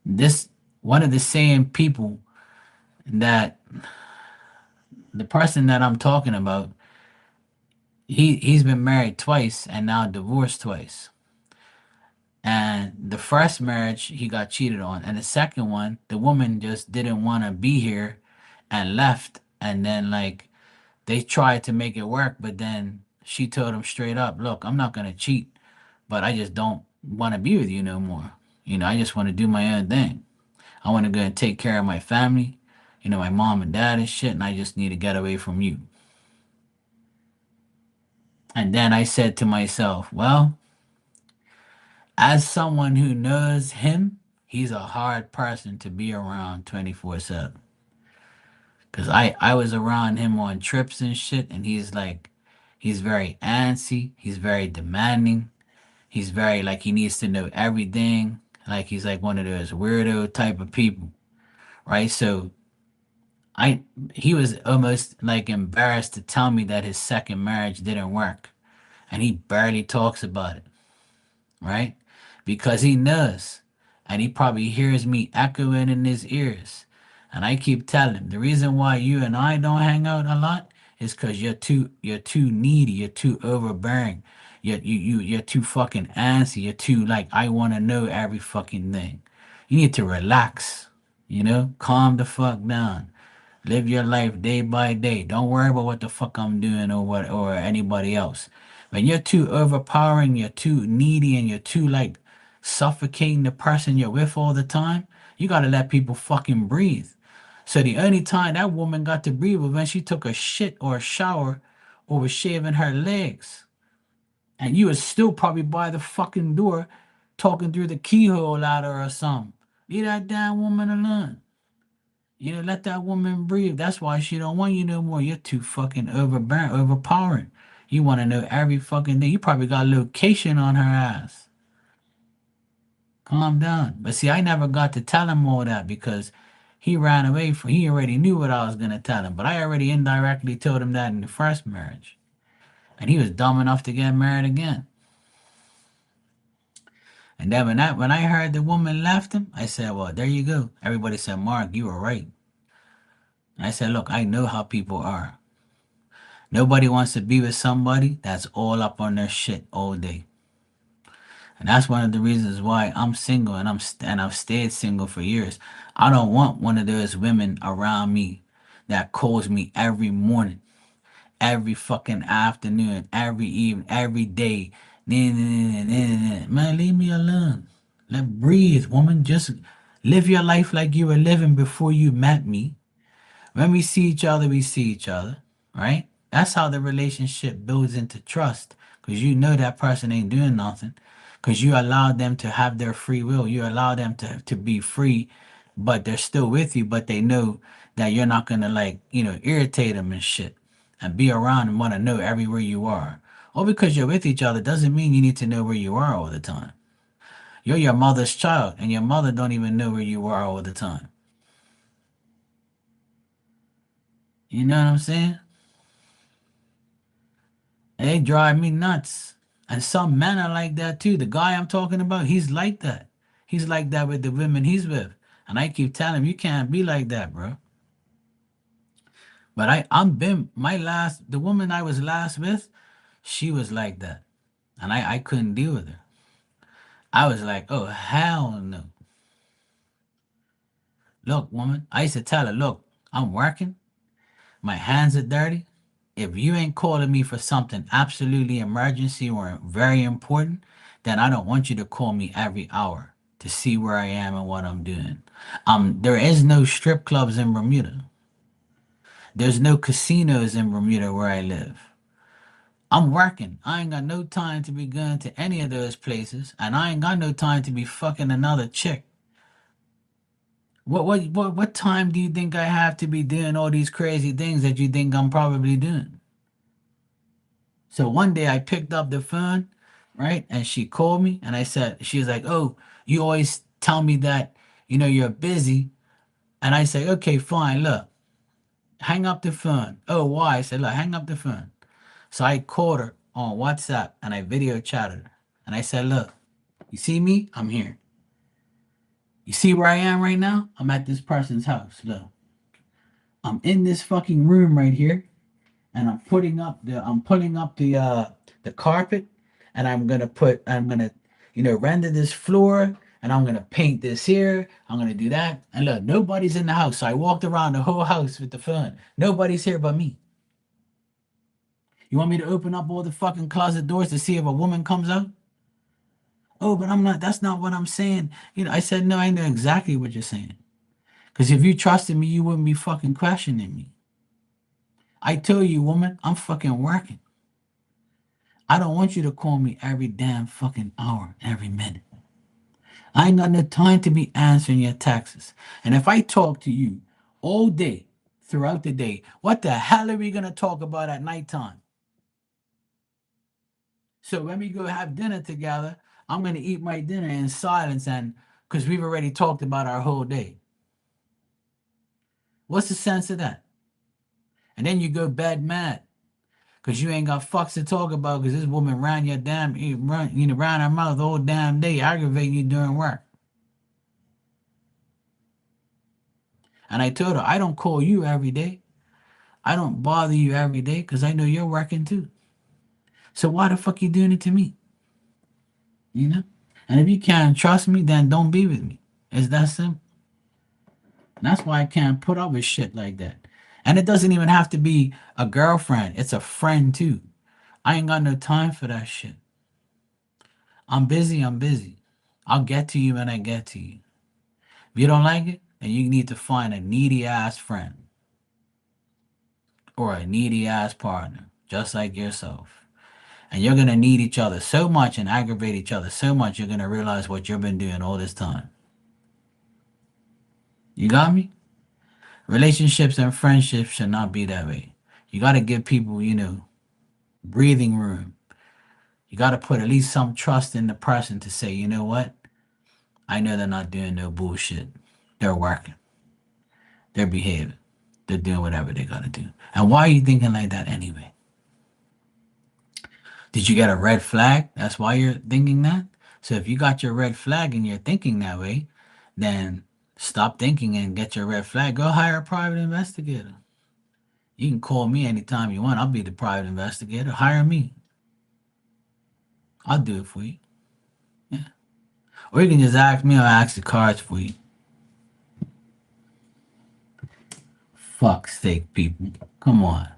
this one of the same people that the person that I'm talking about, he's been married twice and now divorced twice. And the first marriage he got cheated on, and the second one, the woman just didn't want to be here and left. And then like they tried to make it work, but then she told him straight up, "Look, I'm not gonna cheat, but I just don't want to be with you no more. I just want to do my own thing. I want to go and take care of my family, my mom and dad and shit, and I just need to get away from you." And then I said to myself, well, as someone who knows him, he's a hard person to be around 24/7. Because I was around him on trips and shit, and he's very antsy, he's very demanding, he's very like he needs to know everything. Like he's like one of those weirdo type of people, right? So I he was almost like embarrassed to tell me that his second marriage didn't work, and he barely talks about it, right? Because he knows, and he probably hears me echoing in his ears. And I keep telling him the reason why you and I don't hang out a lot is because you're too needy, you're too overbearing, you're too fucking antsy, you're too like I want to know every fucking thing. You need to relax, calm the fuck down. Live your life day by day. Don't worry about what the fuck I'm doing or anybody else. When you're too overpowering, you're too needy, and you're too like suffocating the person you're with all the time, you gotta let people fucking breathe. So the only time that woman got to breathe was when she took a shit or a shower or was shaving her legs. And you was still probably by the fucking door talking through the keyhole at her or something. Leave that damn woman alone. Let that woman breathe. That's why she don't want you no more. You're too fucking overbearing, overpowering. You want to know every fucking thing. You probably got location on her ass. Calm down. But see, I never got to tell him all that because he ran away from. He already knew what I was gonna tell him. But I already indirectly told him that in the first marriage, and he was dumb enough to get married again. And then when I heard the woman left him, I said, "Well, there you go." Everybody said, "Mark, you were right." And I said, "Look, I know how people are. Nobody wants to be with somebody that's all up on their shit all day." And that's one of the reasons why I'm single and I've stayed single for years. I don't want one of those women around me that calls me every morning, every fucking afternoon, every evening, every day. Man, leave me alone. Let breathe, woman. Just live your life like you were living before you met me. When we see each other, we see each other, right? That's how the relationship builds into trust because you know that person ain't doing nothing because you allow them to have their free will. You allow them to be free, but they're still with you, but they know that you're not going to like, irritate them and shit and be around and want to know everywhere you are. Or because you're with each other doesn't mean you need to know where you are all the time. You're your mother's child and your mother don't even know where you are all the time. You know what I'm saying? They drive me nuts. And some men are like that too. The guy I'm talking about, he's like that. He's like that with the women he's with. And I keep telling him, you can't be like that, bro. But I'm been the woman I was last with. She was like that. And I couldn't deal with her. I was like, oh, hell no. Look, woman, I used to tell her, look, I'm working. My hands are dirty. If you ain't calling me for something absolutely emergency or very important, then I don't want you to call me every hour to see where I am and what I'm doing. There is no strip clubs in Bermuda. There's no casinos in Bermuda where I live. I'm working. I ain't got no time to be going to any of those places, and I ain't got no time to be fucking another chick. What time do you think I have to be doing all these crazy things that you think I'm probably doing? So one day I picked up the phone, right? And she called me and I said, she was like, oh, you always tell me that, you're busy. And I say, okay, fine, look, hang up the phone. Oh, why? I said, look, hang up the phone. So I called her on WhatsApp and I video chatted her. And I said, look, you see me? I'm here. You see where I am right now? I'm at this person's house. Look, I'm in this fucking room right here. And I'm pulling up the carpet and I'm gonna render this floor and I'm gonna paint this here. I'm gonna do that. And look, nobody's in the house. So I walked around the whole house with the phone. Nobody's here but me. You want me to open up all the fucking closet doors to see if a woman comes out? Oh, but I'm not, that's not what I'm saying. I said, no, I know exactly what you're saying. Because if you trusted me, you wouldn't be fucking questioning me. I told you, woman, I'm fucking working. I don't want you to call me every damn fucking hour, every minute. I ain't got no time to be answering your texts. And if I talk to you all day, throughout the day, what the hell are we gonna talk about at nighttime? So when we go have dinner together, I'm gonna eat my dinner in silence and because we've already talked about our whole day. What's the sense of that? And then you go bed mad because you ain't got fucks to talk about because this woman ran your damn ran her mouth all damn day, aggravating you during work. And I told her, I don't call you every day. I don't bother you every day because I know you're working too. So why the fuck you doing it to me? You know? And if you can't trust me, then don't be with me. It's that simple. And that's why I can't put up with shit like that. And it doesn't even have to be a girlfriend. It's a friend too. I ain't got no time for that shit. I'm busy, I'm busy. I'll get to you when I get to you. If you don't like it, then you need to find a needy ass friend or a needy ass partner, just like yourself. And you're going to need each other so much and aggravate each other so much, you're going to realize what you've been doing all this time. You got me? Relationships and friendships should not be that way. You got to give people, breathing room. You got to put at least some trust in the person to say, you know what? I know they're not doing no bullshit. They're working. They're behaving. They're doing whatever they got to do. And why are you thinking like that anyway? Did you get a red flag? That's why you're thinking that? So if you got your red flag and you're thinking that way, then stop thinking and get your red flag. Go hire a private investigator. You can call me anytime you want. I'll be the private investigator. Hire me. I'll do it for you. Yeah. Or you can just ask me or ask the cards for you. Fuck's sake, people. Come on.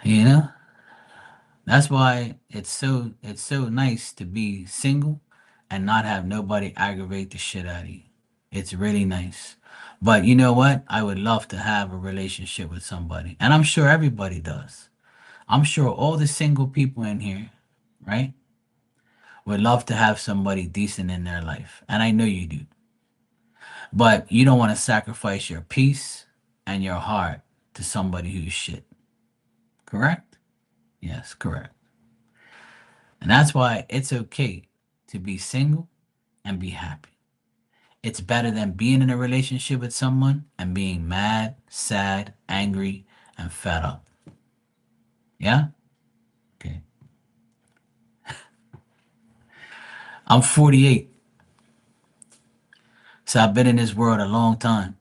You know? That's why it's so nice to be single and not have nobody aggravate the shit out of you. It's really nice. But you know what? I would love to have a relationship with somebody. And I'm sure everybody does. I'm sure all the single people in here, right, would love to have somebody decent in their life. And I know you do. But you don't want to sacrifice your peace and your heart to somebody who's shit. Correct? Yes, correct. And that's why it's okay to be single and be happy. It's better than being in a relationship with someone and being mad, sad, angry, and fed up. Yeah? Okay. I'm 48, so I've been in this world a long time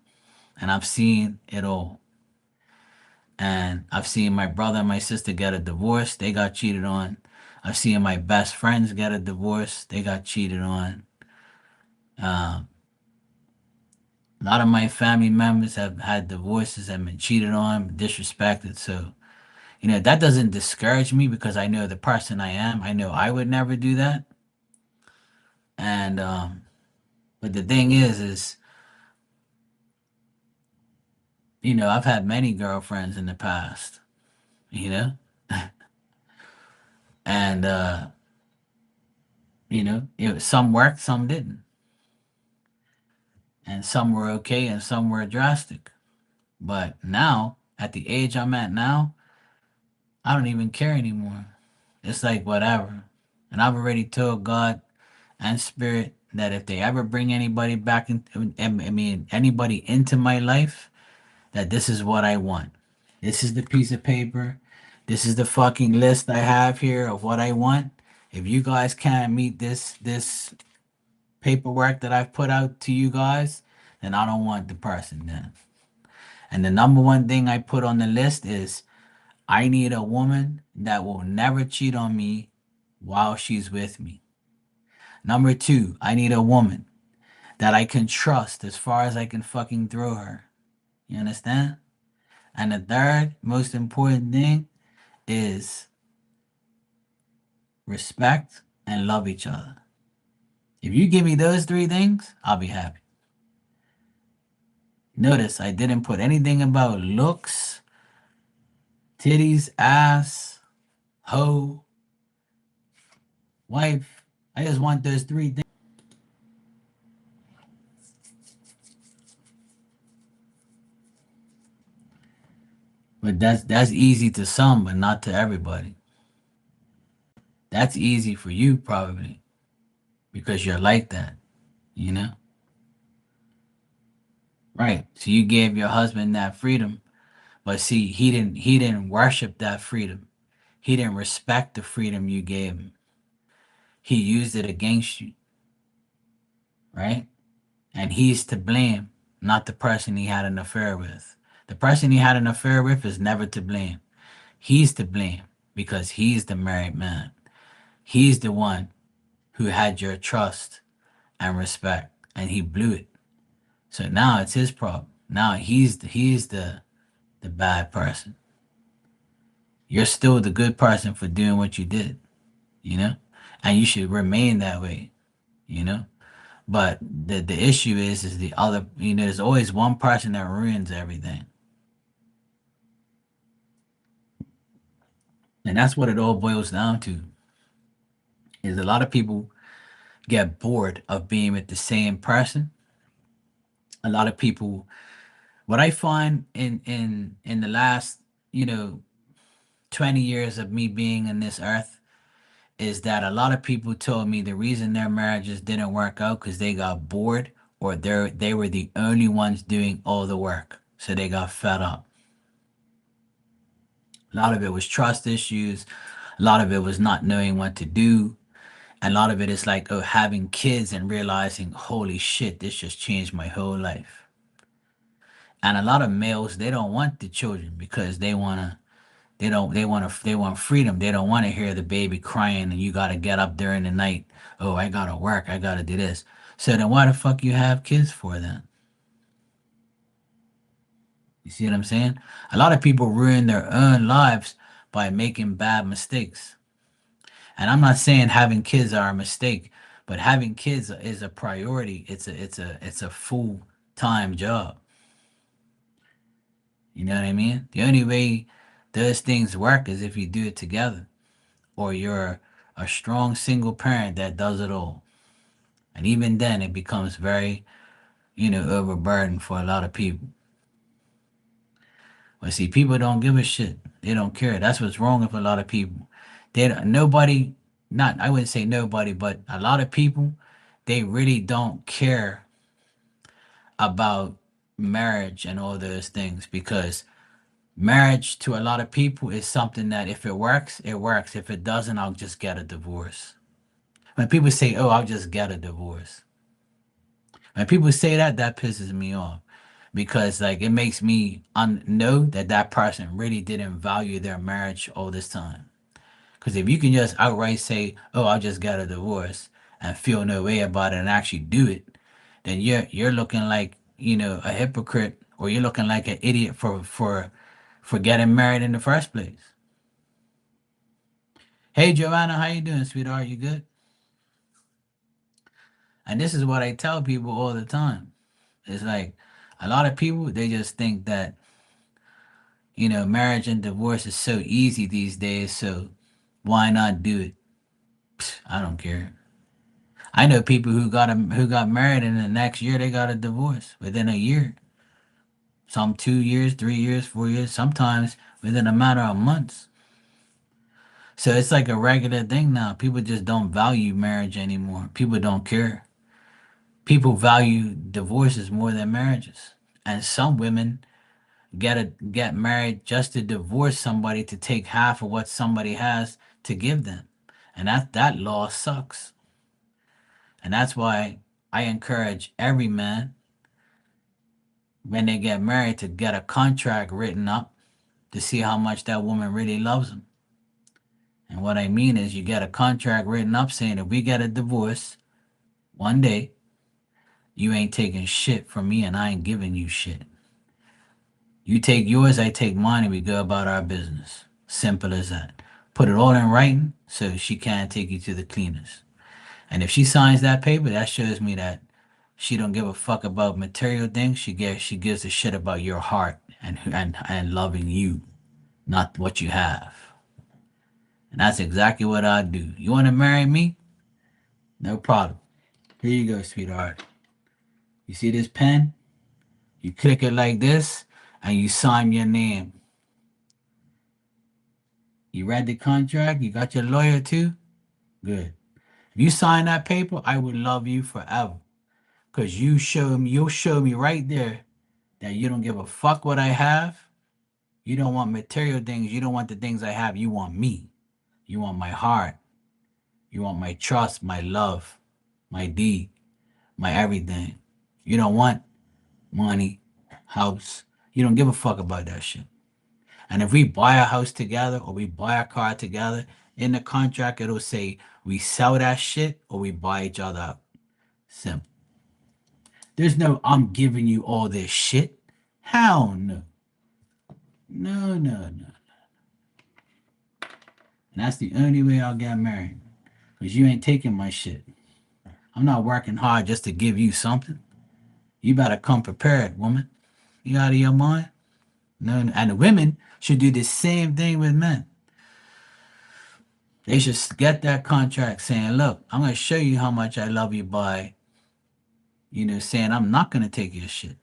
and I've seen it all. And I've seen my brother and my sister get a divorce. They got cheated on. I've seen my best friends get a divorce. They got cheated on. Um, a lot of my family members have had divorces and been cheated on, disrespected. So, that doesn't discourage me because I know the person I am. I know I would never do that. And, but the thing is, I've had many girlfriends in the past, you know, and, some worked, some didn't. And some were okay and some were drastic. But now, at the age I'm at now, I don't even care anymore. It's like whatever. And I've already told God and Spirit that if they ever bring anybody back in, I mean, anybody into my life, that this is what I want. This is the piece of paper. This is the fucking list I have here of what I want. If you guys can't meet this paperwork that I've put out to you guys, then I don't want the person then. And the number one thing I put on the list is I need a woman that will never cheat on me while she's with me. Number two, I need a woman that I can trust as far as I can fucking throw her. You understand? And the third most important thing is respect and love each other. If you give me those three things, I'll be happy. Notice I didn't put anything about looks, titties, ass, hoe, wife. I just want those three things. But that's easy to some, but not to everybody. That's easy for you probably because you're like that, you know? Right. So you gave your husband that freedom, but see, he didn't worship that freedom. He didn't respect the freedom you gave him. He used it against you, right? And he's to blame, not the person he had an affair with. The person he had an affair with is never to blame. He's to blame because he's the married man. He's the one who had your trust and respect, and he blew it. So now it's his problem. Now he's the bad person. You're still the good person for doing what you did, you know? And you should remain that way, you know? But the issue is the other, there's always one person that ruins everything. And that's what it all boils down to. Is a lot of people get bored of being with the same person. A lot of people, what I find in the last, you know, 20 years of me being in this earth is that a lot of people told me the reason their marriages didn't work out because they got bored or they were the only ones doing all the work. So they got fed up. A lot of it was trust issues. A lot of it was not knowing what to do. And a lot of it is like, oh, having kids and realizing, holy shit, this just changed my whole life. And a lot of males, they don't want the children because they want freedom. They don't want to hear the baby crying and you got to get up during the night. Oh, I got to work. I got to do this. So then why the fuck you have kids for then? You see what I'm saying? A lot of people ruin their own lives by making bad mistakes. And I'm not saying having kids are a mistake, but having kids is a priority. It's a full-time job. You know what I mean? The only way those things work is if you do it together or you're a strong single parent that does it all. And even then, it becomes very, overburdened for a lot of people. But see, people don't give a shit. They don't care. That's what's wrong with a lot of people. Nobody, not, I wouldn't say nobody, but a lot of people, they really don't care about marriage and all those things because marriage to a lot of people is something that if it works, it works. If it doesn't, I'll just get a divorce. When people say, "Oh, I'll just get a divorce," when people say that, that pisses me off because like it makes me know that that person really didn't value their marriage all this time. Because if you can just outright say, "Oh, I just got a divorce," and feel no way about it and actually do it, then you're looking like a hypocrite, or you're looking like an idiot for getting married in the first place. Hey Joanna, how you doing, sweetheart? You good? And this is what I tell people all the time. It's like a lot of people, they just think that marriage and divorce is so easy these days, so why not do it? I don't care. I know people who got married and the next year they got a divorce within a year. Some 2 years, 3 years, 4 years, sometimes within a matter of months. So it's like a regular thing now. People just don't value marriage anymore. People don't care. People value divorces more than marriages. And some women get married just to divorce somebody to take half of what somebody has to give them. And that law sucks. And that's why I encourage every man when they get married to get a contract written up to see how much that woman really loves them. And what I mean is you get a contract written up saying if we get a divorce one day, you ain't taking shit from me and I ain't giving you shit. You take yours, I take mine, and we go about our business. Simple as that. Put it all in writing so she can't take you to the cleaners. And if she signs that paper, that shows me that she don't give a fuck about material things. She gives a shit about your heart and loving you, not what you have. And that's exactly what I do. You want to marry me? No problem. Here you go, sweetheart. You see this pen? You click it like this, and you sign your name. You read the contract? You got your lawyer too? Good. If you sign that paper, I would love you forever. Cause you'll show me right there that you don't give a fuck what I have. You don't want material things. You don't want the things I have. You want me. You want my heart. You want my trust, my love, my deed, my everything. You don't want money, house. You don't give a fuck about that shit. And if we buy a house together or we buy a car together, in the contract it'll say we sell that shit or we buy each other out. Simple. There's no I'm giving you all this shit. Hell no. No, no, no. And that's the only way I'll get married. Because you ain't taking my shit. I'm not working hard just to give you something. You better come prepared, woman. You out of your mind? No, no. And the women should do the same thing with men. They should get that contract saying, look, I'm going to show you how much I love you by, saying I'm not going to take your shit.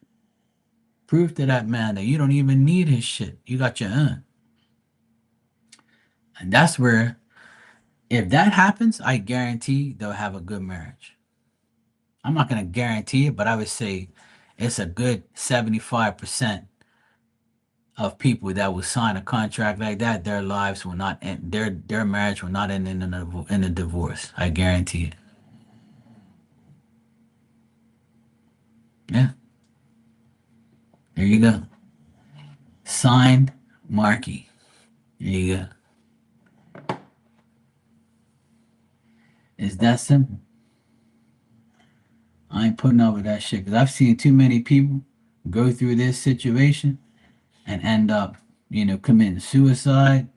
Prove to that man that you don't even need his shit. You got your own. And that's where, if that happens, I guarantee they'll have a good marriage. I'm not going to guarantee it, but I would say it's a good 75% of people that will sign a contract like that. Their lives will not end, their marriage will not end in a divorce. I guarantee it. Yeah, there you go. Signed, Marky. There you go. It's that simple. I ain't putting up with that shit because I've seen too many people go through this situation and end up, committing suicide,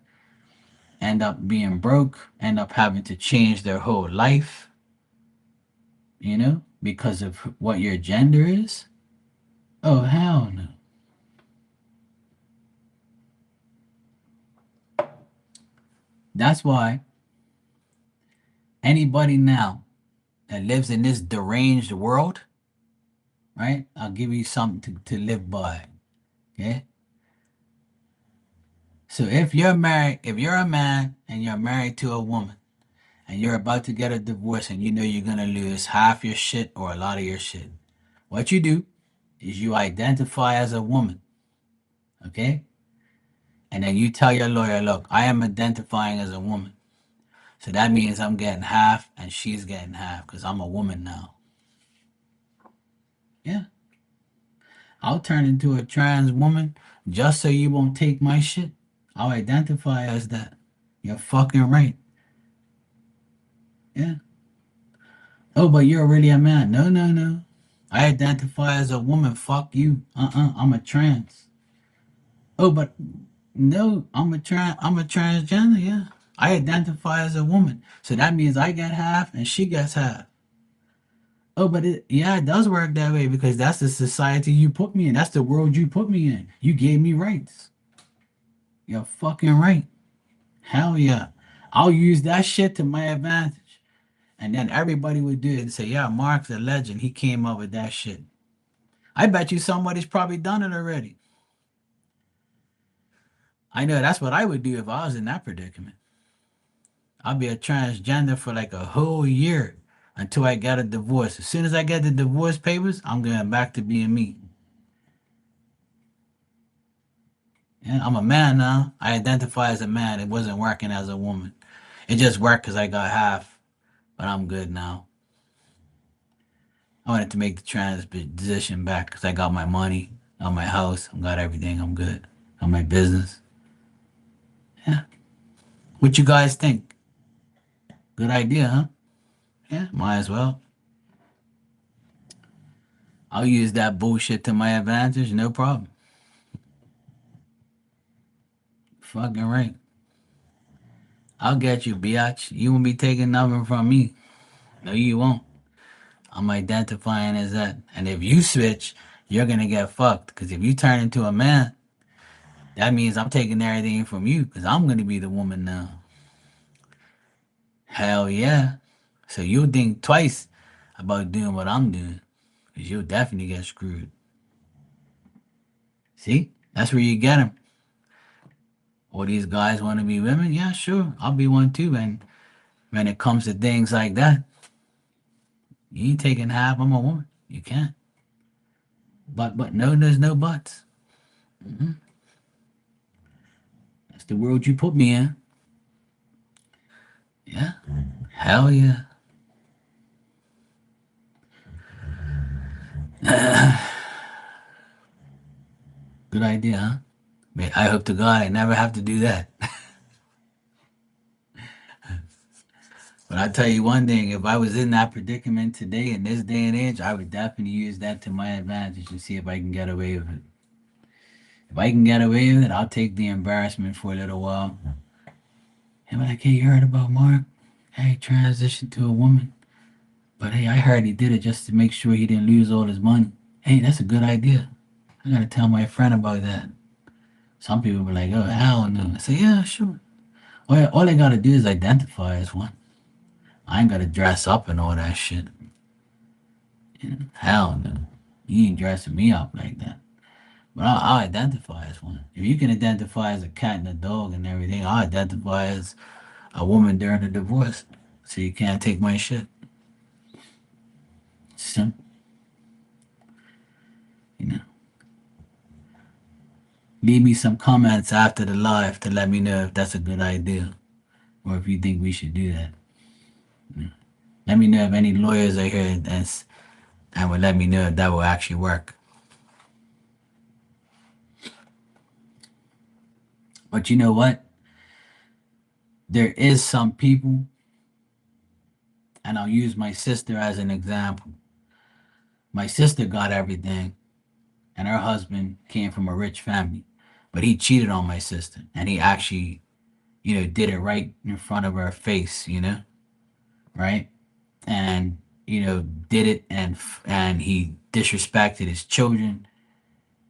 end up being broke, end up having to change their whole life, because of what your gender is. Oh, hell no. That's why anybody now that lives in this deranged world, right? I'll give you something to live by. Okay. So if you're a man and you're married to a woman and you're about to get a divorce and you know you're gonna lose half your shit or a lot of your shit, what you do is you identify as a woman, okay? And then you tell your lawyer, look, I am identifying as a woman. So that means I'm getting half and she's getting half because I'm a woman now. Yeah. I'll turn into a trans woman just so you won't take my shit. I'll identify as that. You're fucking right. Yeah. Oh, but you're already a man. No, no, no. I identify as a woman. Fuck you. I'm a trans. Oh, but no, I'm a transgender, yeah. I identify as a woman. So that means I get half and she gets half. Oh, but yeah, it does work that way because that's the society you put me in. That's the world you put me in. You gave me rights. You're fucking right. Hell yeah. I'll use that shit to my advantage. And then everybody would do it and say, yeah, Mark's a legend. He came up with that shit. I bet you somebody's probably done it already. I know that's what I would do if I was in that predicament. I'll be a transgender for like a whole year until I get a divorce. As soon as I get the divorce papers, I'm going back to being me. Yeah, I'm a man now. I identify as a man. It wasn't working as a woman. It just worked because I got half, but I'm good now. I wanted to make the transition back because I got my money, got my house, I got everything. I'm good. Got my business. Yeah. What you guys think? Good idea, huh? Yeah, might as well. I'll use that bullshit to my advantage. No problem. Fucking right. I'll get you, biatch. You won't be taking nothing from me. No, you won't. I'm identifying as that. And if you switch, you're gonna get fucked. Because if you turn into a man, that means I'm taking everything from you. Because I'm gonna be the woman now. Hell yeah. So you'll think twice about doing what I'm doing. Because you'll definitely get screwed. See? That's where you get them. All these guys want to be women? Yeah, sure. I'll be one too. And when it comes to things like that, you ain't taking half. I'm a woman. You can't. But no, there's no buts. Hmm. That's the world you put me in. Yeah. Hell yeah. Good idea, huh? Man, I hope to God I never have to do that. But I tell you one thing, if I was in that predicament today in this day and age, I would definitely use that to my advantage to see if I can get away with it. If I can get away with it, I'll take the embarrassment for a little while. And like, hey, you heard about Mark? Hey, transitioned to a woman. But hey, I heard he did it just to make sure he didn't lose all his money. Hey, that's a good idea. I gotta tell my friend about that. Some people were like, oh, hell no. I say, yeah, sure. All I gotta do is identify as one. I ain't gotta dress up and all that shit. You know, hell no. You ain't dressing me up like that. But I'll identify as one. If you can identify as a cat and a dog and everything, I'll identify as a woman during a divorce. So you can't take my shit. So, you know, leave me some comments after the live to let me know if that's a good idea or if you think we should do that. Let me know if any lawyers are here and will let me know if that will actually work. But you know what? There is some people, and I'll use my sister as an example. My sister got everything, and her husband came from a rich family, but he cheated on my sister, and he actually, did it right in front of her face, right? And did it, and he disrespected his children,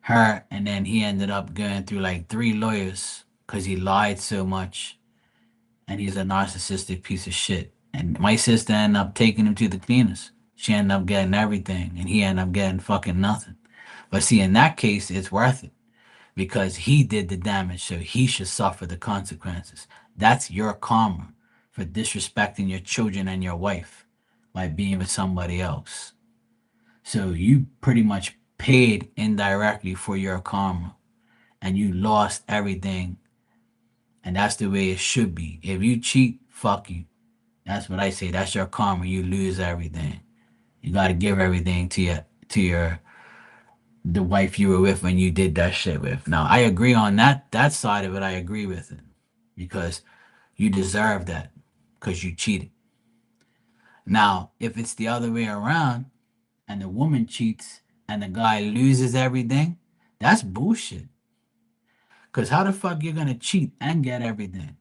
her, and then he ended up going through like three lawyers because he lied so much, and he's a narcissistic piece of shit. And my sister ended up taking him to the cleaners. She ended up getting everything, and he ended up getting fucking nothing. But see, in that case, it's worth it because he did the damage, so he should suffer the consequences. That's your karma for disrespecting your children and your wife by being with somebody else. So you pretty much paid indirectly for your karma and you lost everything. And that's the way it should be. If you cheat, fuck you. That's what I say. That's your karma. You lose everything. You got to give everything to your the wife you were with when you did that shit with. Now, I agree on that side of it. I agree with it because you deserve that because you cheated. Now, if it's the other way around and the woman cheats and the guy loses everything, that's bullshit. Because how the fuck you gonna cheat and get everything?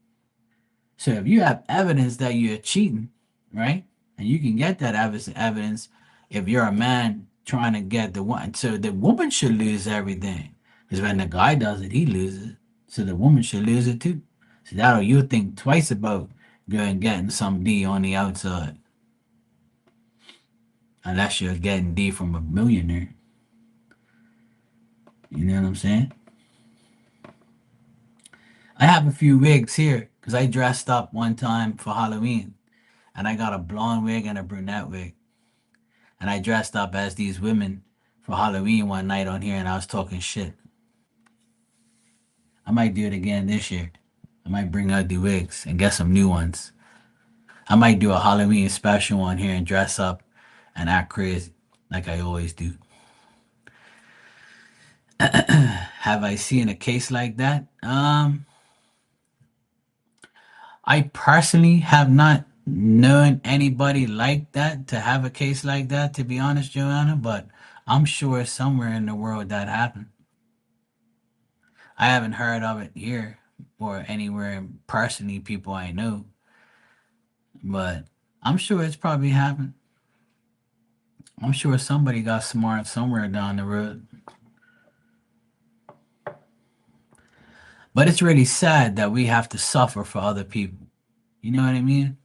So if you have evidence that you're cheating, right, and you can get that evidence if you're a man trying to get the one, so the woman should lose everything. Because when the guy does it, he loses. So the woman should lose it too. So that'll you think twice about going getting some D on the outside, unless you're getting D from a millionaire. You know what I'm saying? I have a few wigs here because I dressed up one time for Halloween, and I got a blonde wig and a brunette wig. And I dressed up as these women for Halloween one night on here and I was talking shit. I might do it again this year. I might bring out the wigs and get some new ones. I might do a Halloween special on here and dress up and act crazy like I always do. Have I seen a case like that? I personally have not known anybody like that to have a case like that, to be honest, Joanna, but I'm sure somewhere in the world that happened. I haven't heard of it here or anywhere personally, people I know, but I'm sure it's probably happened. I'm sure somebody got smart somewhere down the road. But it's really sad that we have to suffer for other people. You know what I mean?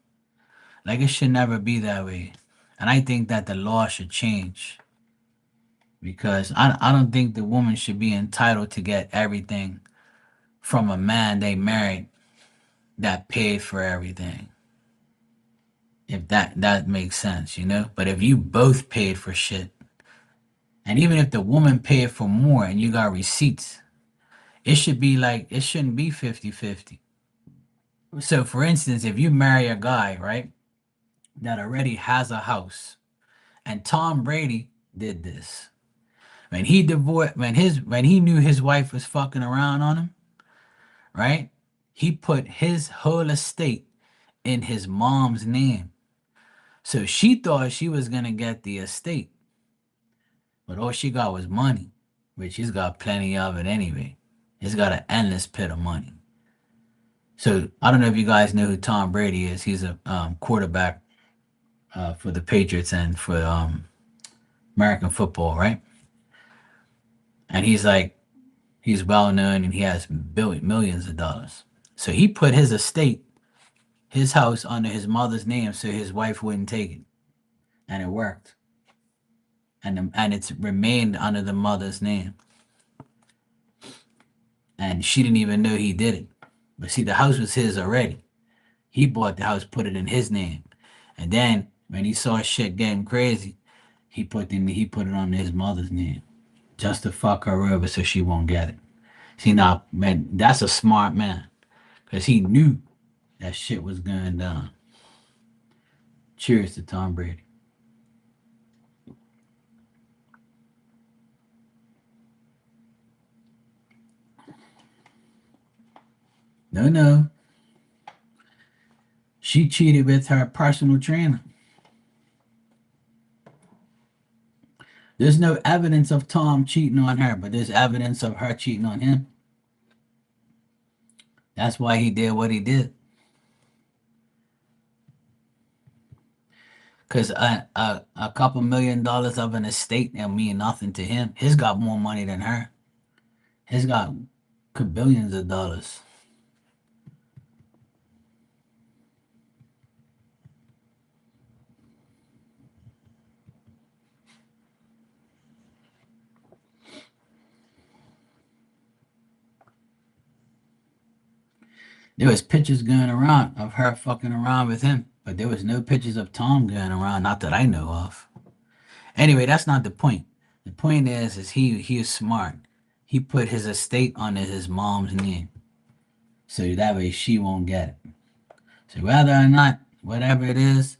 Like it should never be that way. And I think that the law should change because I don't think the woman should be entitled to get everything from a man they married that paid for everything. If that makes sense, you know? But if you both paid for shit, and even if the woman paid for more and you got receipts, it should be like it shouldn't be 50-50. So for instance, if you marry a guy, right, that already has a house, and Tom Brady did this. When he knew his wife was fucking around on him, right? He put his whole estate in his mom's name. So she thought she was gonna get the estate. But all she got was money, which he's got plenty of it anyway. He's got an endless pit of money. So I don't know if you guys know who Tom Brady is. He's a quarterback for the Patriots and for American football, right? And he's well known and he has millions of dollars. So he put his estate, his house under his mother's name so his wife wouldn't take it, and it worked. And it's remained under the mother's name. And she didn't even know he did it. But see, the house was his already. He bought the house, put it in his name, and then when he saw shit getting crazy, he put it on his mother's name just to fuck her over so she won't get it. See now, man, that's a smart man because he knew that shit was going down. Cheers to Tom Brady. No, no, she cheated with her personal trainer. There's no evidence of Tom cheating on her, but there's evidence of her cheating on him. That's why he did what he did. Because a couple $1 million of an estate don't mean nothing to him. He's got more money than her. He's got billions of dollars. There was pictures going around of her fucking around with him, but there was no pictures of Tom going around, not that I know of. Anyway, that's not the point. The point is he is smart. He put his estate under his mom's name, so that way she won't get it. So whether or not whatever it is,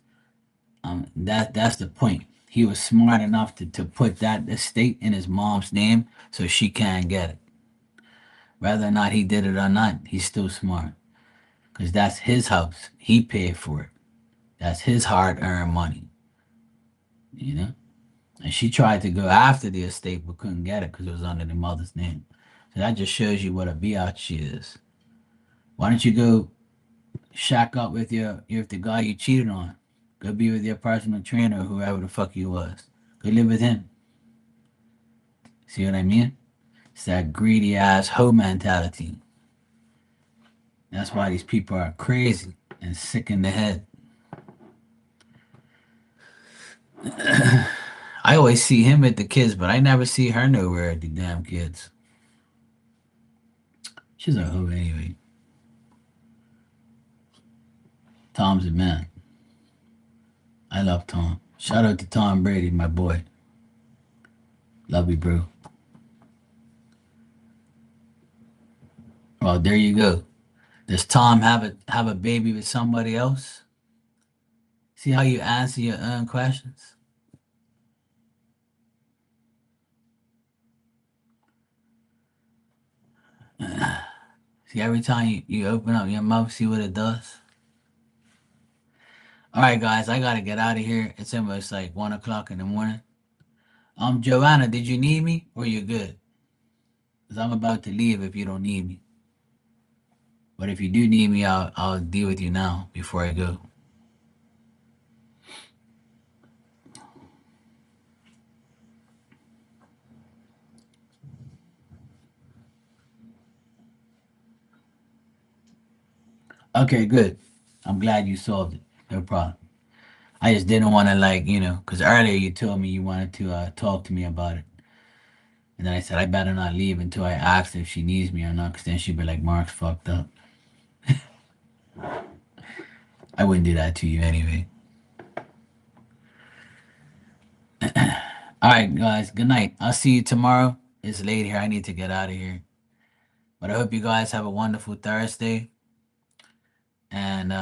that's the point. he was smart enough to put that estate in his mom's name so she can't get it. Whether or not he did it or not, he's still smart because that's his house. He paid for it. That's his hard-earned money, you know. And she tried to go after the estate but couldn't get it because it was under the mother's name. So that just shows you what a biatch she is. Why don't you go shack up with the guy you cheated on? Go be with your personal trainer or whoever the fuck you was. Go live with him. See what I mean? It's that greedy ass hoe mentality. That's why these people are crazy and sick in the head. I always see him at the kids, but I never see her nowhere at the damn kids. She's a hoe anyway. Tom's a man. I love Tom. Shout out to Tom Brady, my boy. Love you, bro. Well, there you go. Does Tom have a baby with somebody else? See how you answer your own questions? See, every time you open up your mouth, see what it does? All right, guys, I got to get out of here. It's almost like 1 o'clock in the morning. Joanna, did you need me or you good? Because I'm about to leave if you don't need me. But if you do need me, I'll deal with you now before I go. Okay, good. I'm glad you solved it. No problem. I just didn't want to because earlier you told me you wanted to talk to me about it. And then I said I better not leave until I asked if she needs me or not, because then she'd be like, Mark's fucked up. I wouldn't do that to you anyway. All right, guys. Good night. I'll see you tomorrow. It's late here. I need to get out of here. But I hope you guys have a wonderful Thursday and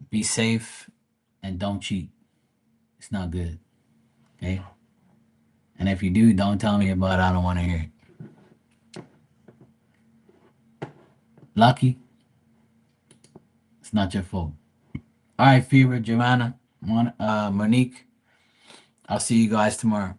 be safe and don't cheat. It's not good. Okay? And if you do, don't tell me about it. I don't want to hear it. Lucky, it's not your fault. All right, Fever, Joanna, Monique. I'll see you guys tomorrow.